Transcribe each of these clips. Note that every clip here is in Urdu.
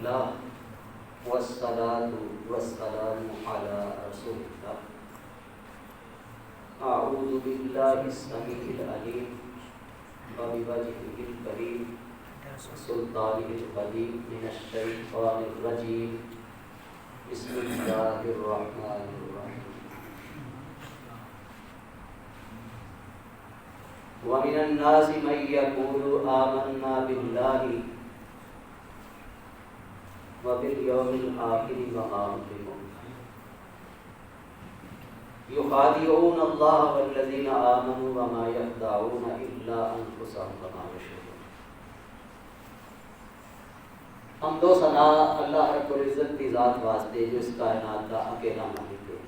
للہ والصلاة والسلام علی رسول اللہ اعوذ باللہ السمیع العلیم وبوجہہ الکریم سلطانہ القدیم من الشیطان الرجیم بسم اللہ الرحمن الرحیم ومن الناس من يقول آمنا بالله وباليوم الآخر وما هم بمؤمنين يخادعون الله والذين آمنوا وما يخدعون إلا أنفسهم وما يشعرون. حمد و ثنا اللہ رب العزت کی ذات واسطے جو اس کائنات کا اکیلا مالک ہے.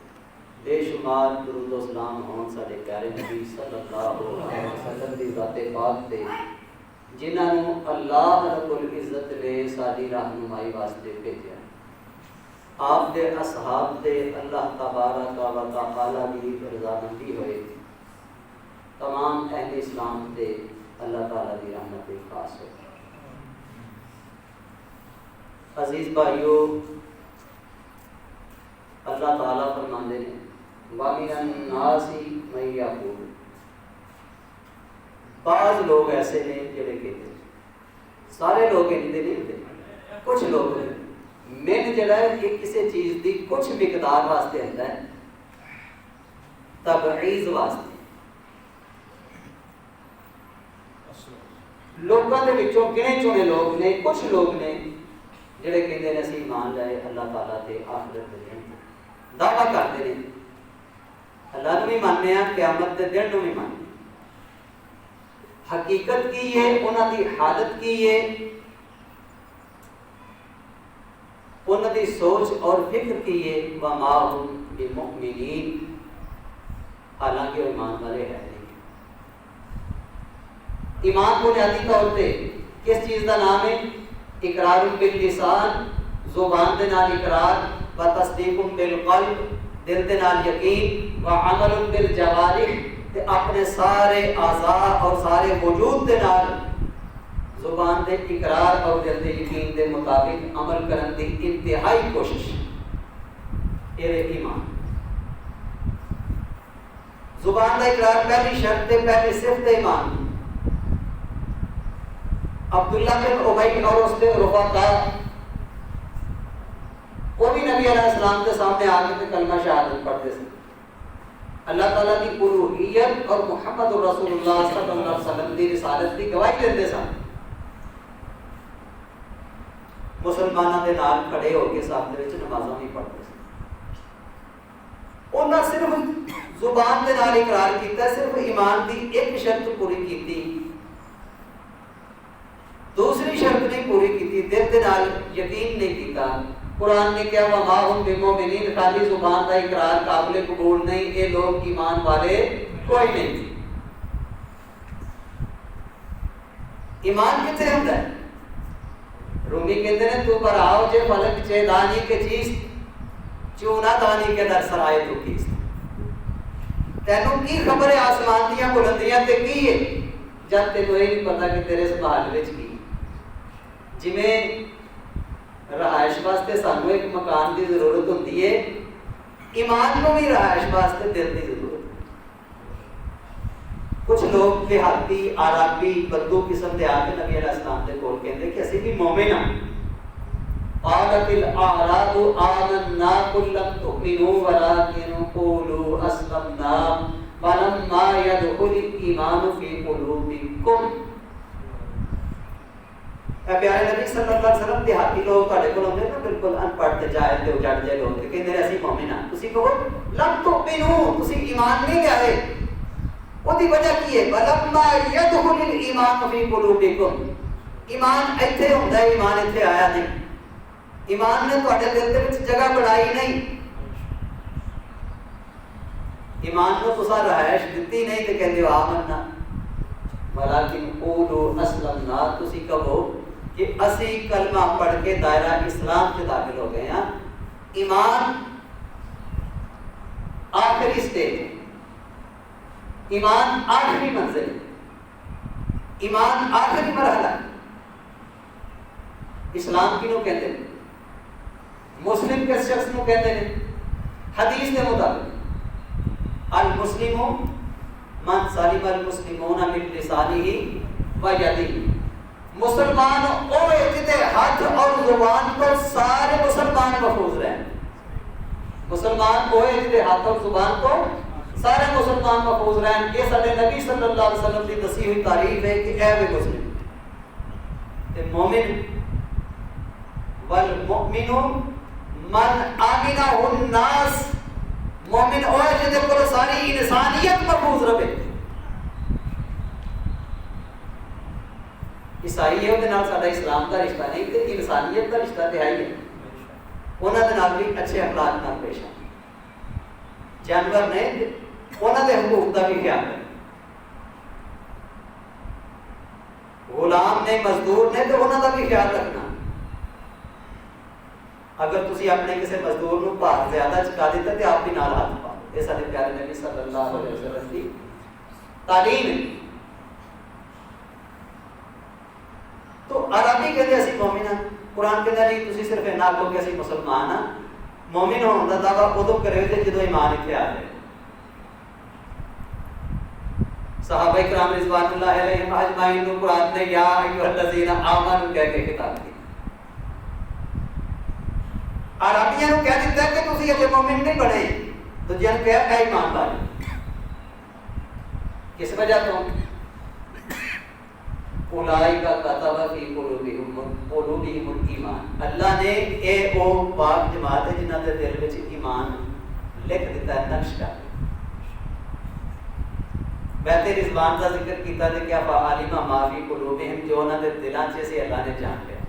بے شمار درود و سلام ہون ساڈے پیارے نبی صلی اللہ علیہ وسلم دی ذات پاک تے جنہاں نوں اللہ رب العزت نے ساری رہنمائی واسطے بھیجا. آپ دے اصحاب دے اللہ تبارک و تعالی دی رضامندی ہوئے تمام اہل اسلام تے اللہ تعالی دی رحمت خاص ہو. عزیز بھائیو، اللہ تعالیٰ فرماندے ہیں وَمِنَ النَّاسِ مَن يَقُولُ، بعض لوگ ایسے ہیں جڑے کہتے ہیں، سارے لوگ نہیں ہوتے، کچھ لوگ ہیں من جڑا ہے کہ کسی چیز دی کچھ مقدار واسطے ہوتا ہے، تبعیض واسطے. لوگوں کے وچوں گنے چنے لوگ نے، کچھ لوگ نے جڑے کہتے ہیں اسی ایمان لائے اللہ تعالیٰ تے آخرت دے دن، دعویٰ کرتے ہیں اللہ نو بھی ماننے ہیں، قیامت دے دن نو بھی ماننے ہیں. حقیقت کی ہے، انہاں دی حالت کی ہے، انہاں دی سوچ اور فکر کی ہے وما هم بمؤمنین، حالانکہ وہ ایمان والے ہیں نہیں. ایمان بنیادی طور پہ کس چیز کا نام ہے؟ اقرار باللسان، زبان دے نال اقرار، و تصدیق بالقلب، دل دے نال یقین، و عمل بالجوارح، تے اپنے سارے اعضاء اور سارے وجود دے نال زبان دے اقرار اور دل دے یقین دے مطابق عمل کرن دی انتہائی کوشش. یہ ایمان. زبان دا اقرار پہلی شرط تے پہلی صفت ایمان. عبداللہ بن ابی اور اس کے رفقا وہ بھی نبی علیہ السلام کے سامنے آ کے کلمہ شہادت پڑھتے تھے. اللہ تعالیٰ کی الوہیت اور محمد رسول اللہ صلی اللہ علیہ وسلم کی رسالت کی گواہی دیتے سن. مسلمانوں کے نال کھڑے ہو کے صاحب دے وچ نمازاں بھی پڑھتے تھے. انہاں صرف زبان دے نال اقرار کیتا، صرف ایمان دی ایک شرط پوری کیتی، دوسری شرط نہیں پوری کیتی، دل دے نال یقین نہیں کیتا. قرآن نے کیا وما هم بمؤمنین، خالی زبان کا اقرار قابل قبول نہیں، یہ لوگ ایمان والے کوئی نہیں. ایمان کتنے ہوتا ہے؟ رومی کہتے ہیں تو پر آؤ جے فلک چے دانی کے چیز چونا دانی کے در سرائے تو کیس. تینوں کی خبر ہے آسمان دیاں بلندیاں تے کی ہے جب تینوں یہ نہیں پتا کہ تیرے سبحال وچ کی. جویں رہائش واسطے سانو ایک مکان کی ضرورت ہوتی ہے، ایمان کو بھی رہائش واسطے دل کی ضرورت ہے. کچھ لوگ دیہاتی عربی بدو قسم کے آ کے نبی علیہ السلام کے کول کہتے کہ اسی بھی مومن ہاں. قالت الاعراب آمنا قل لم تؤمنوا ولكن قولوا اسلمنا ولما يدخل الايمان في قلوبكم. اے پیارے نبی صلی اللہ علیہ وسلم دیہاتی لوگ تہاڈے کول ہوندے نا بالکل ان پڑھ تے جاہل تے اجڑ جے لوگ کہندے اسی مومن ہاں. تسی کہو لم تؤمنوا، تسی ایمان نہیں لائے. اودی وجہ کی ہے؟ ولما يدخل الايمان في قلوبكم. ایمان ایتھے ہوندا ہے، ایمان ایتھے آیا نہیں. ایمان نے تہاڈے دل دے وچ جگہ بنائی نہیں. ایمان نو تساں رہائش دتی نہیں تے کہندے ہو آمنا. ولکن قولوا اسلمنا، تسی کہو کہ اسی کلمہ پڑھ کے دائرہ اسلام سے داخل ہو گئے ہیں. ایمان آخری سٹیج، ایمان آخری منزل، ایمان آخری مرحلہ. اسلام کینوں کہتے ہیں؟ مسلم کس شخص کو کہتے ہیں؟ حدیث کے مطابق المسلم من سلم المسلمون من لسانه و یده، مسلمان وہ ہے جتے ہاتھ اور زبان کو سارے مسلمان محفوظ رہیں. مسلمان وہ ہے جتے ہاتھ اور زبان کو سارے مسلمان محفوظ رہیں. یہ سارے نبی صلی اللہ علیہ وسلم کی دسی ہوئی تعریف ہے کہ اے وہ مسلم مومن والمؤمن من آمنہ الناس، مومن وہ ہے جتے کو ساری انسانیت محفوظ رہے. عیسائی ہے وہ سارا اسلام کا رشتہ نہیں تے انسانیت کا رشتہ دہائی ہے. انہوں نے بھی اچھے اخلاق نال پیش آ، جانور نے انہوں نے حقوق کا بھی خیال ہے. غلام نے مزدور نے تو انہوں کا بھی خیال رکھنا. اگر تسی اپنے کسی مزدور نو بھار زیادہ چکا دیتا تو آپ بھی نال ہاتھ پاؤ. یہ سارے پیارے نبی صلی اللہ علیہ وسلم کی تعلیم ہے. تو عربی کہتے اسی مومن ہاں. قرآن کہتا نہیں تسی صرف اینا آکھو کہ اسی مسلمان ہاں. مومن ہونے کا دعویٰ ادو کرے ہوئے جدو ایمان اتنے آ جائے. صحابہ کرام رضوان اللہ علیہم اجمعین کو قرآن نے یا ایھا الذین آمنوا کہہ کے خطاب کیا. عربیاں کو کہہ دیتا ہے کہ تسی اجے مومن نہیں بنے تو جن کہہ اے ایمان والے. کس وجہ تو اولئک کتب فی قلوبہم الایمان، اللہ نے اے او پاک جماعت ہے جنہاں دے دل وچ ایمان لکھ دیتا ہے، نقش کر. بیت رضوان کا ذکر کیتا تے کیا فعلم ما فی قلوبہم، جو انہاں دے دلاں چ سی اللہ نے جان لیا.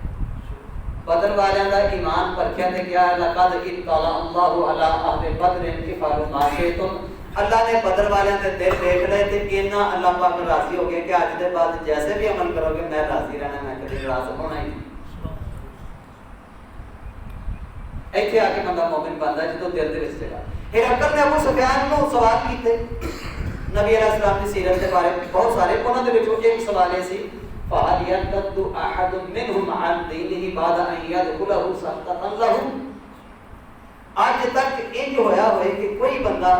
بدر والوں کا ایمان پرکھیا تے کیا لقد اطلع اللہ علی اہل بدر افعلوا ما شئتم، اللہ نے بدر والوں کے دل دیکھ لے تے کینا اللہ پاک راضی ہو گیا کہ اج دے بعد جیسے بھی عمل کرو گے میں راضی رہنا، میں کبھی ناراض ہونا ہی نہیں. ایتھے آ کے بندہ مومن بندا ہے جدوں دل دے وچ جگہ. ہرقل نے ابو سفیان نو سوال کیتے نبی علیہ السلام کی سیرت کے بارے میں بہت سارے، انہاں دے وچوں ایک سوال ہے سی فَهَلْ يَرْتَدُّ أَحَدٌ مِّنْهُمْ عَنْ دِينِهِ بَعْدَ أَنْ يَدْخُلَهُ سَخْطَةً لَهُ. آج تک انج ہویا ہوئے کہ کوئی بندہ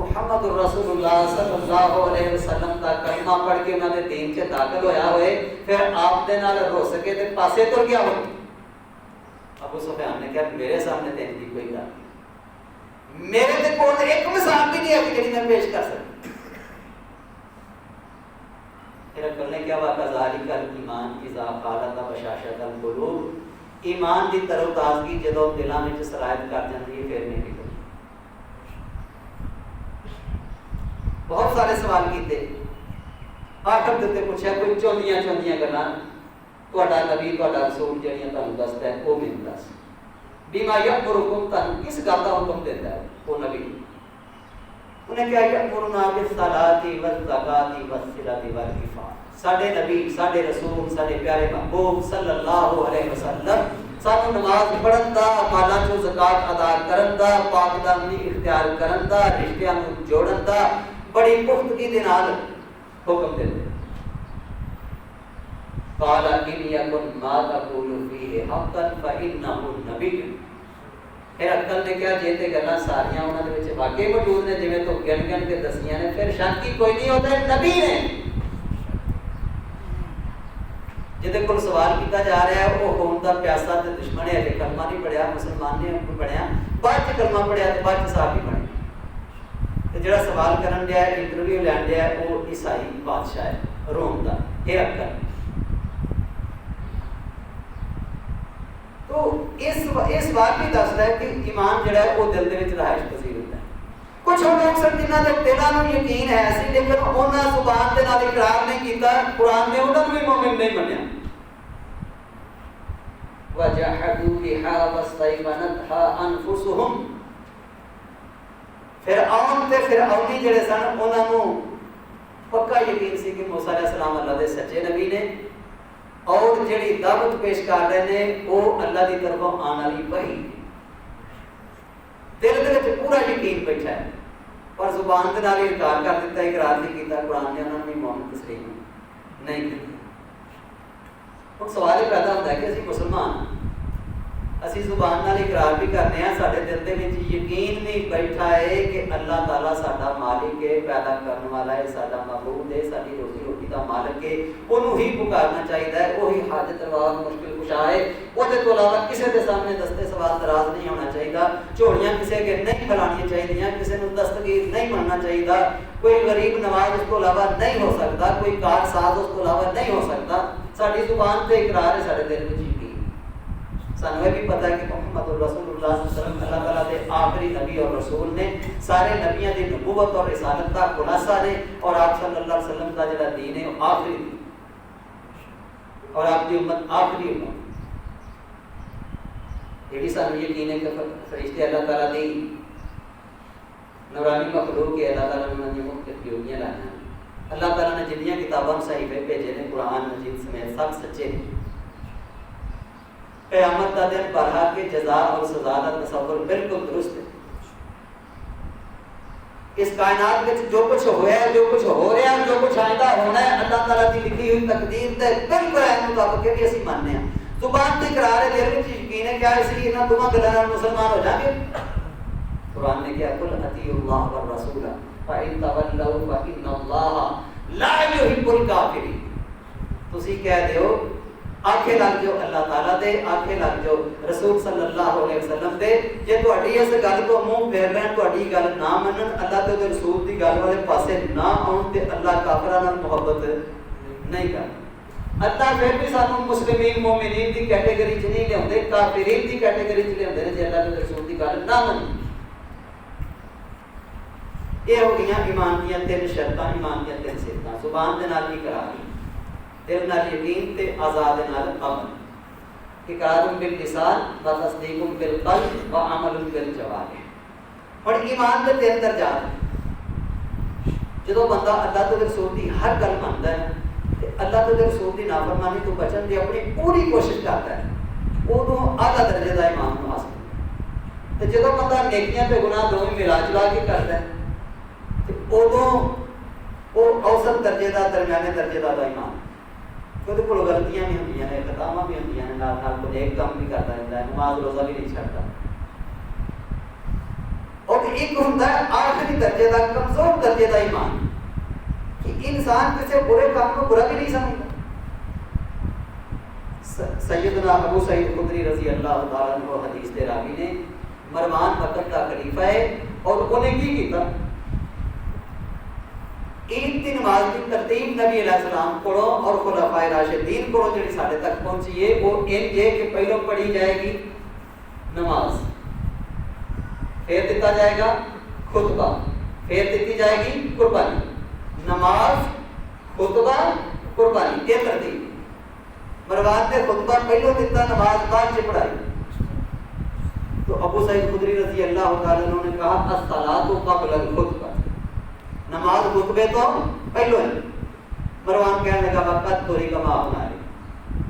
محمد رسول اللہ صلی اللہ علیہ وسلم کا کلمہ پڑھ کے انہاں دے دین چ داخل ہویا ہوئے پھر آپ دے نال رو سکے تے پاسے تر گیا ہو. ابو سفیان نے کہا میرے سامنے دین دی کوئی گل نہیں، میرے تے کول ایک مثال بھی نہیں ہے کہ جڑی میں پیش کر سکوں. ہرقل نے کیا واقعہ ذالک الایمان اذا قالت بشاشۃ القلوب، ایمان دی تر و تازگی جدوں دلاں وچ سرایت کر جاندی ہے پھر نہیں نکلتی. بہت سارے سوال کیتے، آخر تے پوچھا کوئی چوندیاں گلاں تہاڈا نبی تہاڈا رسول جڑیاں تانوں دسدا ہے وہ مینوں دس. بما یامرکم، تانوں کس گل دا حکم دیندا ہے وہ نبی؟ انہیں کیا یامرنا بالصلاۃ والزکاۃ والصلۃ والعفاف. ساڈے نبی، ساڈے رسول، ساڈے پیارے محبوب صلی اللہ علیہ وسلم سانوں نماز پڑھن دا، مالاں چوں زکات ادا کرن دا، پاک دامنی اختیار کرن دا، رشتیاں نوں جوڑن دا بڑی پختگی دے نال حکم دیندے. قال ان یکن ما تقول فیہ حقا فانہ النبی. ہرقل نے کہا جے تے گلاں ساریاں انہاں دے وچ واقعی موجود نے جویں تو گن کے دسیاں نے پھر شک کی کوئی نہیں ہوتا ہے نبی نے. جدے کول سوال کیتا جا رہا ہے وہ قوم دا پیاسا تے دشمن ہے، کلمہ نہیں پڑھیا، مسلمان نہیں پڑھیا، بعد چ کلمہ پڑھیا تے بعد چ صحابی بنے. تے جڑا سوال کرن دیا ہے، انٹرویو لین دیا ہے، وہ عیسائی بادشاہ ہے روم دا ہرقل. تو اس بات بھی دستا ہے کہ ایمان جڑا ہے وہ دل دے وچ رہائش پذیر ہوتا ہے. کچھ لوگ سن جنہاں دے دلاں نوں یقین ہے سی لیکن انہاں زبان دے نال اقرار نہیں کیتا، قرآن نے انہاں نوں بھی مومن نہیں منیا. وَجَحَدُوا بِهَا وَاسْتَيْقَنَتْهَا أَنفُسُهُمْ. فرعون تے فرعونی جڑے سن انہاں نوں پکا یقین سی کہ موسیٰ علیہ السلام اللہ دے سچے نبی نے اور جڑی دعوت پیش کر رہے ہیں وہ اللہ کی طرفوں آنے والی وحی. دل دے وچ پورا یقین بیٹھا ہے پر زبان دے نال انکار کر دیتا، اقرار نہیں کیتا. قرآن نے انہوں نے مومن تسلیم نہیں کیا. ہن سوال پیدا ہوتا ہے کہ اسی مسلمان اسی زبان نال اقرار بھی کرنے ہیں، سارے دل دے وچ یقین بھی بیٹھا ہے کہ اللہ تعالیٰ ساڈا مالک ہے، پیدا کرنے والا ہے، ساڈا معبود ہے، ساری روزی روٹی دا مالک ہے، اونوں ہی پکارنا چاہیے، وہی حاجت روا مشکل کشا ہے، وہ تو علاوہ کسی کے سامنے دستے سوال دراز نہیں ہونا چاہیے، جھوڑیاں کسی کے نہیں پھیلانی چاہیے، کسی کو دستگیر نہیں بننا چاہیے، کوئی غریب نواز اس کو علاوہ نہیں ہو سکتا، کوئی کار ساز اس کو علاوہ نہیں ہو سکتا۔ ساری زبان تے اقرار ہے، سارے دل وچ سانوں یہ بھی پتہ ہے کہ محمد رسول اللہ صلی اللہ علیہ وسلم اللہ تعالیٰ کے آخری نبی اور رسول نے، سارے نبیوں کی نبوت اور رسالت کا خلاصہ نے، اور آپ صلی اللہ علیہ وسلم کا جڑا دین ہے وہ آخری دین، اور آپ کی امت آخری امت۔ یہ بھی سانوں یقین ہے کہ فرشتے اللہ تعالیٰ دی نورانی مخلوق ہے، اللہ تعالیٰ نے انہیں مختلف ڈیوٹیاں لائی ہیں۔ اللہ تعالیٰ نے جنیاں کتابوں صحیفے بھیجے نے، قرآن مجید سمیت سب سچے ہیں۔ قیامت کا دن برحق کے جزا اور سزا کا تصور بالکل درست ہے۔ اس کائنات میں جو کچھ ہوا ہے، جو کچھ ہو رہا ہے، جو کچھ آئندہ ہونا ہے، اللہ تعالیٰ کی لکھی ہوئی تقدیر تے بالکل ہے مطابق کہ اسی ماننے ہیں۔ زبان تے اقرار ہے، دل وچ یقین ہے، کیا اسی انہاں دونوں گلاں نال مسلمان ہو جائیں گے؟ قرآن نے کیا قل اطیعوا اللہ والرسول فإن تولوا فإن اللہ لا يحب الکافرین۔ تسی کہہ دیو آنکھیں لگ جو اللہ تعالیٰ دے، آنکھیں لگ جو رسول صلی اللہ علیہ وسلم دے، جے تہاڈی اس گل تو منہ پھیر لین، تہاڈی گل نہ منن، اللہ تے رسول دی گل والے پاسے نہ آؤن تے اللہ کافراں نال محبت نہیں کردا۔ اللہ پھر بھی سانوں مسلمین مومنین دی کیٹیگری چ نہیں لیاوندے، کافرین دی کیٹیگری چ لیاوندے نے جے اللہ تے رسول دی گل نہ منن۔ یہ ہو گئیاں ایمان دیاں تین شرطاں، ایمان دیاں تین صفتاں، زبان دے نال اقرار، دل نال یقین تے آزاد نال عمل، اقرار باللسان و تصدیق بالقلب و عمل بالجوارح۔ اور ایمان دے تین درجات، جدوں بندہ اللہ تے رسول دی ہر گل مندا ہے تے اللہ تے رسول دی نافرمانی تو بچن دی اپنی پوری کوشش کرتا ہے، اودوں اعلیٰ درجے دا ایمان حاصل تے جدوں بندہ نیکیاں تے گناہ دونوں ملا جلا کے کرتا ہے تے اودوں وہ اوسط درجے دا، درمیانے درجے دا ایمان، کیونکہ کوئی غلطیاں بھی ہوندیاں نے، خطاواں بھی ہوندیاں نے، نال نال کوئی ایک کام بھی کرتا رہتا ہے، نماز روزہ بھی نہیں چھڈتا۔ اور ایک ہوندا ہے آخری درجے دا، کمزور درجے دا ایمان، کہ انسان کسی برے کام کو برا بھی نہیں سمجھتا۔ سیدنا ابو سعید خدری رضی اللہ تعالیٰ عنہ حدیث دے راوی نے، مروان وقت کا خلیفہ ہے، اور انہیں کی کیتا؟ عید کی نماز کی ترتیب نبی علیہ السلام پڑھو اور خلفائے راشدین پڑھو جڑی ساڈے تک پہنچی ہے، وہ ان جے کہ پہلو پڑھی جائے گی نماز، پھر دیتا جائے گا خطبہ، پھر دیتی جائے گی قربانی، نماز خطبہ قربانی، یہ ترتیب۔ مروان نے خطبہ پہلو دیتا، نماز بعد سے پڑھائی، تو ابو سعید خدری رضی اللہ تعالیٰ عنہ نے کہا الصلاۃ قبل الخطبہ، نماز خطبے تو پہلو ہے۔ مروان کہنے لگا وقت توری کما ہونا ہے،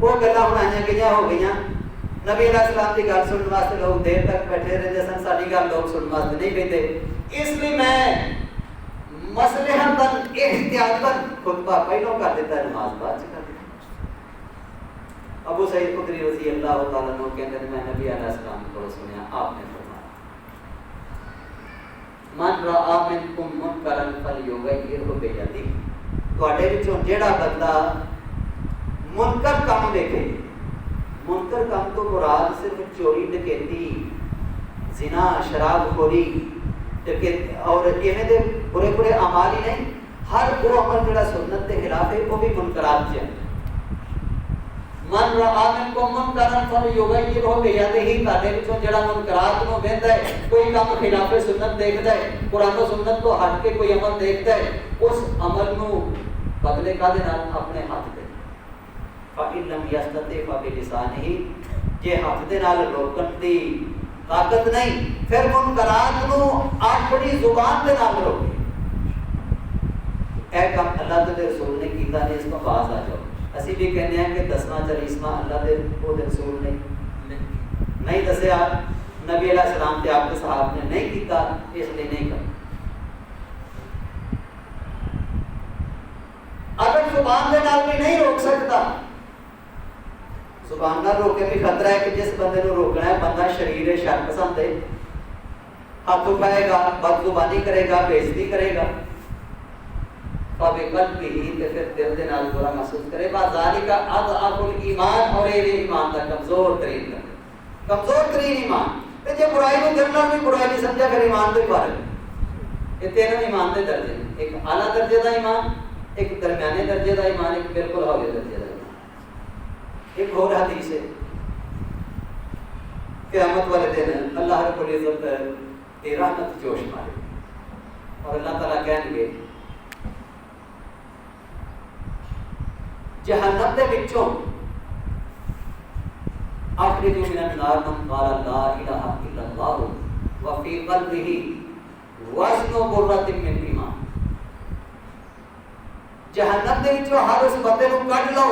وہ گلاں ہونیاں گئیاں ہو گئیاں، نبی علیہ السلام کی گل سننے واسطے لوگ دیر تک بیٹھے رہتے سن، ساری گل لوگ سننے واسطے نہیں بیٹھے، اس لیے میں مصلحتاً احتیاطاً خطبہ پہلو کر دیتا ہے، نماز بعد سے کر دیتا۔ ابو سعید خدری رضی اللہ تعالیٰ عنہ کہتے ہیں میں نبی علیہ السلام کو سنیا، آپ نے فرمایا من رأى منکم منکرا فلیغیرہ بیدہ، تواڈے وچوں جیڑا بندہ منکر کام دیکھے، منکر کام تو مراد صرف چوری ڈکیتی، زنا، شراب خوری اور ایویں دے برے برے اعمال ہی نہیں، ہر وہ عمل جڑا سنت کے خلاف ہے وہ بھی منکرات ہے۔ من رأى منکم منکرا فلیغیرہ بیدہ، تواڈے وچوں جڑا منکرات نو ویندا ہے، کوئی کام خلاف سنت دیکھدا ہے، قرآن و سنت تو ہٹ کے کوئی عمل دیکھتا ہے، اس عمل نو بدلے کا دے نال اپنے ہاتھ دے، فإن لم يستطع فبلسانہ، جے ہاتھ دے نال روکن دی طاقت نہیں، پھر منکرات نو اپنی زبان دے نال روکے۔ اے کام اللہ دے رسول نے کیتا نے، اس تو باز آ جاؤ۔ اسی بھی کہنے ہیں کہ دسواں چالیسواں اللہ دے رسول نے نہیں دسیا، نبی علیہ السلام تے آپ کے صحابہ نے نہیں کیتا، اس لیے نہیں کرتا۔ اگر زبان دے نال بھی نہیں روک سکتا، زبان نہ روکے بھی خطرہ ہے کہ جس بندے کو روکنا ہے بندہ شریر شر پسند ہے، ہاتھ اٹھائے گا، بد زبانی کرے گا، بے عزتی کرے گا، قلبی ہی تے پھر دل دے نال برا محسوس کرے گا۔ ذالک اضعف الایمان، اور یہ ایمان دا کمزور ترین ایمان۔ تے جے برائی کو دل نال بھی برائی نہیں سمجھا پھر ایمان تو ہی فرق۔ یہ تینوں ایمان دے درجے ہیں، ایک اعلیٰ درجے دا ایمان، ایک درمیانے درجے دا ایمان، ایک بالکل ہولے درجے دا ایمان۔ ایک اور حدیث ہے قیامت والے دن اللہ رب العزت کی رحمت جوش مارے اور اللہ تعالیٰ کہیں گے جہنم دے وچوں اخرجوا من النار من قال لا الہ الا اللہ وفی قلبہ وزن برۃ من ایمان۔ جہنم دے وچوں ہر اس بندے نو کڈ لو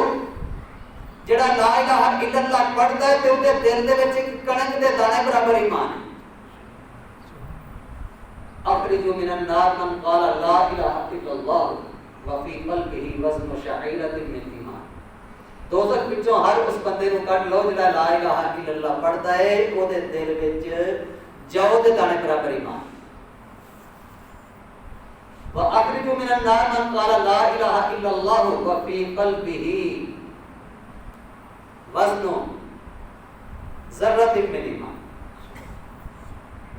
جڑا لا الہ الا اللہ پڑھدا ہے تے اودے دل دے وچ ایک کڑک دے دانے برابر ایمان ہے۔ اخرجوا من النار من قال لا الہ الا اللہ وفی قلبہ وزن شعیرۃ من ایمان۔ دوزخ وچوں ہر اس بندے نو کڈ لو جڑا لا الہ الا اللہ پڑھدا ہے اودے دل وچ جو دے دانے برابر ایمان۔ واخرجوا من النار من قال لا الہ الا اللہ وفی قلبہ وزن ذرۃ من ایمان۔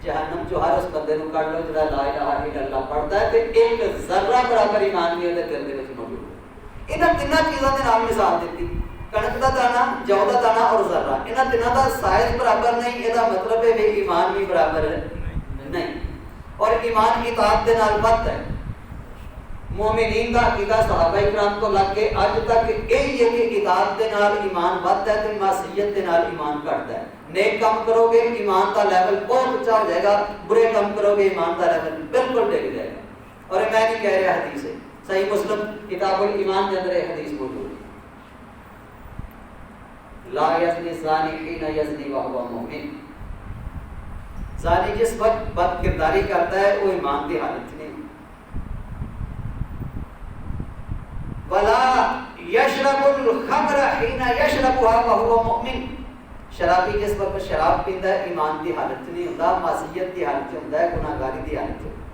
جہنم جو ہر اس بندے نو کڈ لو جڑا لا الہ الا اللہ پڑھدا ہے تے ایک ذرہ برابر ایمان بھی دے دل دے وچ موجود ہے۔ انہاں تیناں چیزاں دے نام مثال دتی، کڑک دا دانہ، جو دا دانہ اور ذرہ، انہاں تیناں دا سائز برابر نہیں، یہ دا مطلب ہے کہ ایمان بھی برابر نہیں، اور ایمان اطاعت دے نال بد ہے۔ مومنین دا عقیدہ صحابہ کرام تو لگ کے اج تک یہی ہے کہ اطاعت دے نال ایمان بڑھتا ہے تے معصیت دے نال ایمان گھٹتا ہے۔ نیک کام کرو گے ایمان دا لیول بہت اونچا ہو جائے گا، برے کام کرو گے ایمان دا لیول بالکل ڈگ جائے گا۔ اور میں نہیں کہہ رہا، حدیث ہے صحیح مسلم کتاب الایمان کے اندر یہ حدیث موجود ہے۔ لا یزنی الزانی حین یزنی وہو مؤمن، زانی جس وقت بد کرداری کرتا ہے وہ ایمان کی حالت نہیں۔ ولا یشرب الخمر حین یشربها وهو مؤمن، شرابی جس وقت شراب پیندا ہے ایمان کی حالت نہیں ہوندا، معصیت کی حالت ہوندا ہے، گناہگاری کی حالت ہوندا ہے۔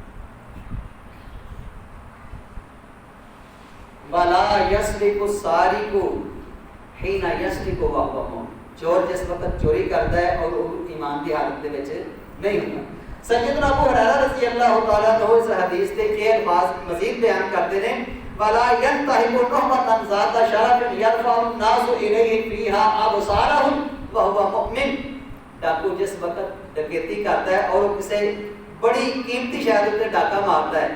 ولا یسرق السارق حین یسرق وهو مؤمن، چور جس وقت چوری کرتا ہے اور وہ ایمان کی حالت دے وچ نہیں ہوندا۔ سیدنا ابو ہریرہ رضی اللہ تعالی عنہ اس حدیث کے یہ الفاظ مزید بیان کرتے ہیں، ولا ينتهب نهبة ذات شرف يرفع الناس إليه فيها أبصارهم وهو مؤمن، ڈاکو جس وقت ڈکیتی کرتا ہے اور وہ کسی بڑی قیمتی شہر تے ڈاکہ مارتا ہے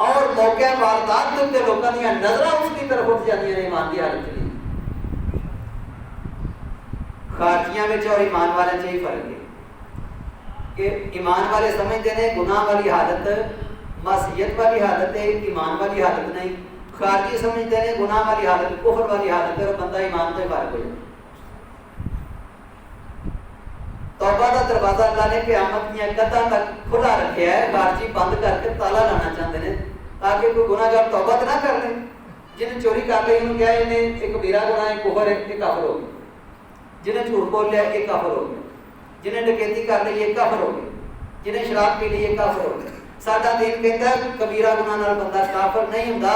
اور موقع واردات کے تے لوکاں دی نظراں اس کی طرف اٹھ جاندیاں نے ایمان دی حالت میں۔ خارجیاں وچ اور ایمان والے وچ یہ فرق ہے کہ ایمان والے سمجھتے ہیں گناہ والی حالت معصیت والی حالت ہے، ایمان والی حالت نہیں۔ خارجی سمجھتے ہیں گناہ والی حالت کفر والی حالت ہے اور بندہ ایمان سے فارغ ہو جائے۔ توبہ کا دروازہ اللہ نے قیامت کی قداں تک کھلا رکھا ہے، خارجی بند کر کے تالا لانا چاہتے ہیں تاکہ کوئی گناہ گار توبہ نہ کر لے۔ جنہیں چوری کر لی انہوں کیا انہیں ایک کبیرہ گناہ ہے، کفر ہے، یہ کافر ہو گیا۔ جنہیں جھوٹ بول لیا یہ کافر ہو گیا، جنہیں ڈکیتی کر لی یہ کافر ہو گیا، جنہیں شراب پی لی یہ کافر ہو گیا۔ ساڈا دین کہتا ہے کبیرہ گناہ نال بندہ کافر نہیں ہوندا،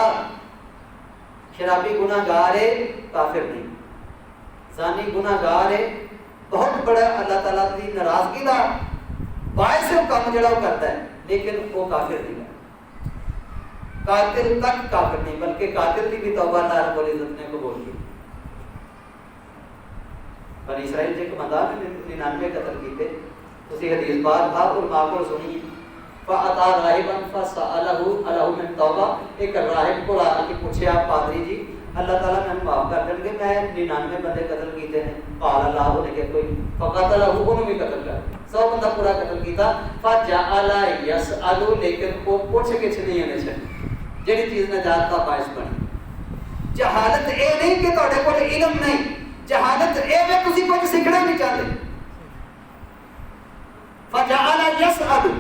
شرابی گناہ گار ہے کافر نہیں، زانی گناہ گار ہے، بہت بڑا اللہ تعالیٰ کی ناراضگی کا باعث ہے کام جڑا وہ کرتا ہے، لیکن وہ کافر نہیں ہے۔ قاتل تک کافر نہیں، بلکہ قاتل کی بھی توبہ اللہ رب العزت نے قبول کی۔ بنی اسرائیل جے ایک بندہ نے 99 قتل کیتے، اسی حدیث بار تھا اور ماں کو سنی فَأَتَى رَاهِبًا فَسَأَلَهُ أَلَهُ مِن تَوْبَةٍ، ایک راہب کو آ کے پوچھے آپ پادری جی اللہ تعالیٰ میں معاف کر دیں گے، میں 99 بندے قتل کیتے ہیں، قال اللہ نے کہ کوئی فقتلہ انہوں بھی قتل کر 100 بندہ پورا قتل کیتا، فَجَعَلَ يَسْأَلُ لیکن وہ پوچھ کے نہیں ہونے چاہیے جہی چیز نجات کا باعث بنی۔ جہالت اے نہیں کہ تہاڈے کول علم نہیں، جہالت اے میں تسی کچھ سیکھنا نہیں چاہتے۔ فَجَعَلَ يَسْأَلُ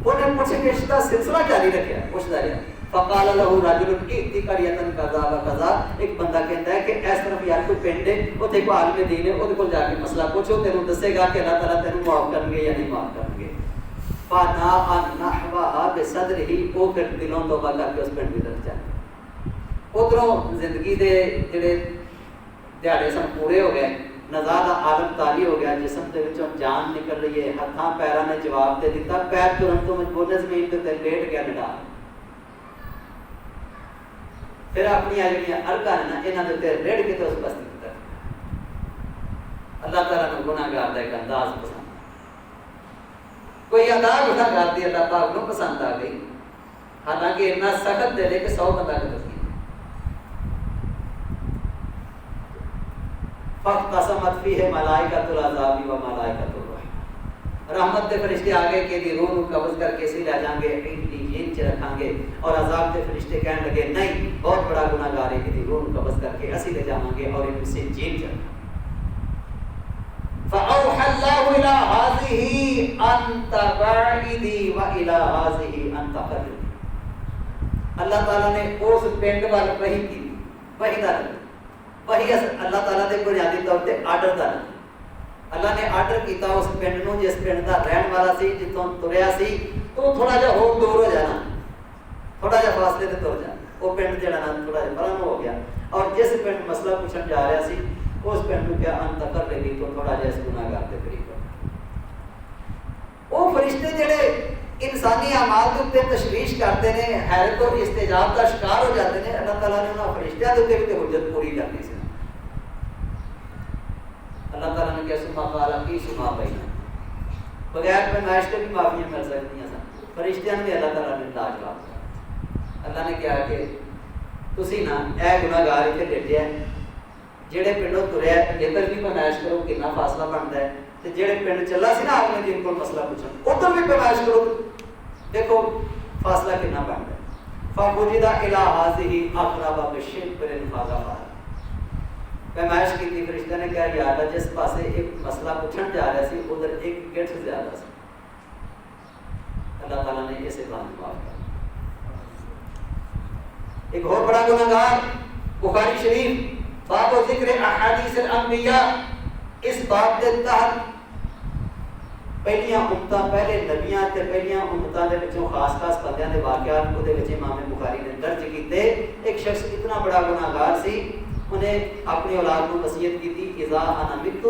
انہیں پوچھے کہ اس کا سلسلہ جاری رکھا ہے، پوچھتا رہا۔ فقال له رجل ائت قرية كذا وكذا، ایک بندہ کہتا ہے کہ اس طرف یار کوئی پنڈ ہے اتنے کو عالم دین ہے وہ جا کے مسئلہ پوچھو تینوں دسے گا کہ اللہ تعالیٰ تینوں معاف کریں گے یا نہیں معاف کریں گے. فانا نحوہ بصدر ہی وہ پھر دلوں توبہ کر کے اس پنڈ کی طرف جائے. ادھروں زندگی دے جڑے دیہڑے سن پورے ہو گئے, نزادہ عالم تالی ہو گیا, جسم دے وچوں جان نکل رہی ہے, ہاتھاں پیراں نے جواب دے دیتا, پیر ترن تو مجبور نے زمین تے لیٹ گیا نڈا. پھر اپنی جڑیاں ارکاں نے نا انہاں دے تے ریڑھ کے تے اس بستی کی طرف. اللہ تعالیٰ نے گناہگار دا ایک انداز پسند, کوئی ادا گناہگار دی اللہ پاک نو پسند آ گئی, حالانکہ اتنا سخت دے لے کہ 100 بندہ قتل کیا. فَاخْتَصَمَتْ فِيهِ مَلَائِكَةُ الْعَذَابِ وَمَلَائِكَةُ الرَّحْمَةِ. رحمت دے فرشتے آگے کہ دی روح کو قبض کر کے اسی لے جائیں گے, علیین چ رکھیں گے, اور عذاب دے فرشتے کہنے لگے نہیں بہت بڑا گناہگار ہے کہ دی روح کو قبض کر کے اسی لے جائیں گے اور ان سے جیل چ رکھیں. فَأَوْحَى اللَّهُ إِلَىٰ هَٰذِهِ أَنْ تَبْعِدِي وَإِلَىٰ هَٰذِهِ أَنْ تَقَرِّبِي. اللہ تعالیٰ نے اس پنڈ وال وحی کی, وحی دا وہی اللہ تعالیٰ دے بنیادی طور تے آرڈر دا. اللہ نے آرڈر کیتا اس پنڈ نو جس پنڈ دا رہن والا سی, جتوں تریا سی تو تھوڑا جہا ہور دور ہو جانا, تھوڑا جہا فاصلے تے تر جانا. وہ پنڈ جڑا نا تھوڑا جہا پراں ہو گیا, اور جس پنڈ مسئلہ پوچھن جا رہا سی اس پنڈ نو کیا ان تکر لگی تو تھوڑا جہا اس گناہگار دے قریب ہو. وہ فرشتے جڑے انسانی اعمال کے اوپر تشویش کرتے ہیں, حیرت اور استعجاب کا شکار ہو جاتے ہیں, اللہ تعالیٰ نے انہاں فرشتیاں دے اوپر حجت پوری کرنی سی. اللہ تعالیٰ نے کیا سما قال کی سما بینا, بغیر پیمائش کے بھی معافیاں مل سکتی ہیں. فرشتیاں نے اللہ تعالیٰ نے لاجواب کیا. اللہ نے کہا کہ تسی نا اے گناہگار اتنے لیٹے ہیں, جہے پنڈوں تریا ادھر بھی پیمائش کرو کتنا فاصلہ بنتا ہے, تو جہے پنڈ چلا سی نا آپ نے جن کو مسئلہ پوچھا ادھر بھی پیمائش کرو, دیکھو فاصلہ کتنا بنتا ہے. فَوُجِدَ إِلَىٰ هَٰذِهِ أَقْرَبَ بِشِبْرٍ فَغَفَرَ. پیمائش کی تھی, فرشتہ نے کہا یا اللہ جس پاسے ایک مسئلہ پوچھن جا رہا سی ادھر ایک گٹ سے زیادہ سی. اللہ تعالیٰ نے اسے کام معاف کر. ایک اور بڑا گناہگار بخاری شریف باب ذکر احادیث الانبیاء, اس باب کے تحت پہلیاں امتاں پہلے نبیاں تے پہلیاں امتاں دے وچوں خاص خاص بندیاں دے واقعات کو دے وچ امام بخاری نے درج کیتے. ایک شخص اتنا بڑا گناہگار سی, انہیں اپنی اولاد کو وصیت کی تھی اذا انا مت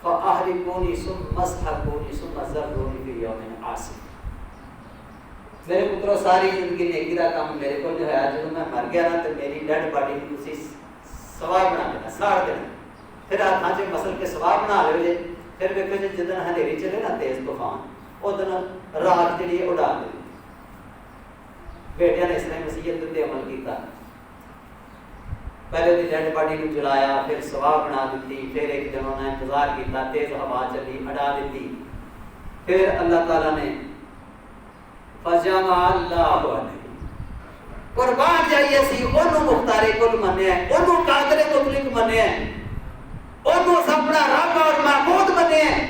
فاحرقونی ثم اسحقونی ثم ذرونی فی یوم عاصف. میرے پترو ساری زندگی نیکی دا کام میرے کو جو ہے, جب میں مر گیا نا تو میری ڈیڈ باڈی کو تسی سوا بنا دینا, ساڑ دینا, پھر ہاتھاں چ مسل کے سوا بنا لو جے. پھر ویکھو جے جدن ہنیری چلے نا تیز طوفان, ادن رات جڑی ہے اڑا دے. بیٹیاں نے اس طرح وصیت تے عمل کیتا, پہلے دی ڈیڈ باڈی کو جلایا, پھر سوا بنا دیتی, پھر ایک دن انہوں نے انتظار کیتا, تیز ہوا چلی اڑا دیتی. پھر اللہ تعالیٰ نے فجمع اللہ علیہ, قربان جائیے سی انہوں مختار کل منیا ہے, انہوں قادر مطلق منیا ہے, انہوں سپنا رب اور معبود منیا ہے,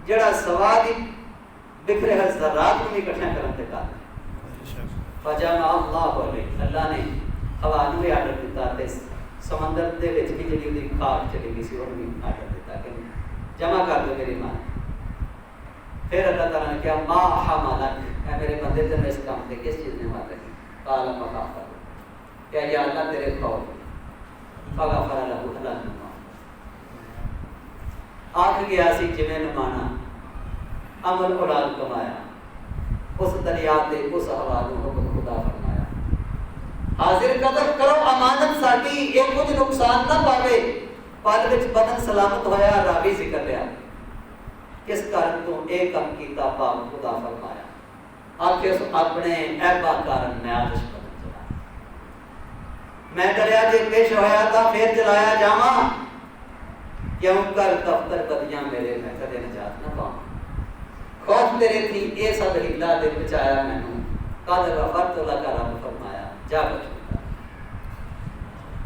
جڑا سوادی بکھرے ہر ذرات کو نہیں کٹھیں کرن تے قادر. فجمع اللہ علیہ, اللہ نے ہوا نو بھی آرڈر دیتا تے سمندر دے وچ بھی جڑی دی خاک چلی گئی سی اور بھی آرڈر دیتا کہ جمع کر دو میری ماں. پھر اللہ تعالیٰ نے کہا ما حملک, اے میرے بندے تم اس کام تے کس چیز نے مار رکھی. قال مغفر, کہ یا اللہ تیرے خوف. فغفر له اللہ نے آکھ گیا سی جویں نمانا عمل اولاد کمایا, اس دریا تے اس ہوا نو حکم خدا فرمایا حاضر قدر کرو امانت ساڈی, ایک کچھ نقصان نہ پاوے. پل وچ بدن سلامت ہویا, راوی ذکر لیا کس کارن تو ایک کم کیتا پاک خدا فرمایا. آخر اپنے ایبا کارن میں آتش بدن چلایا, میں دریا جے پیش ہویا تھا پھر چلایا جاواں, کیوں کر دفتر بدیاں میرے میں کدے نجات نہ پاؤں. خوف تیرے تھی اے سب ہلا دے بچایا مینوں, قد غفرت لک رب فرمایا جا بچ.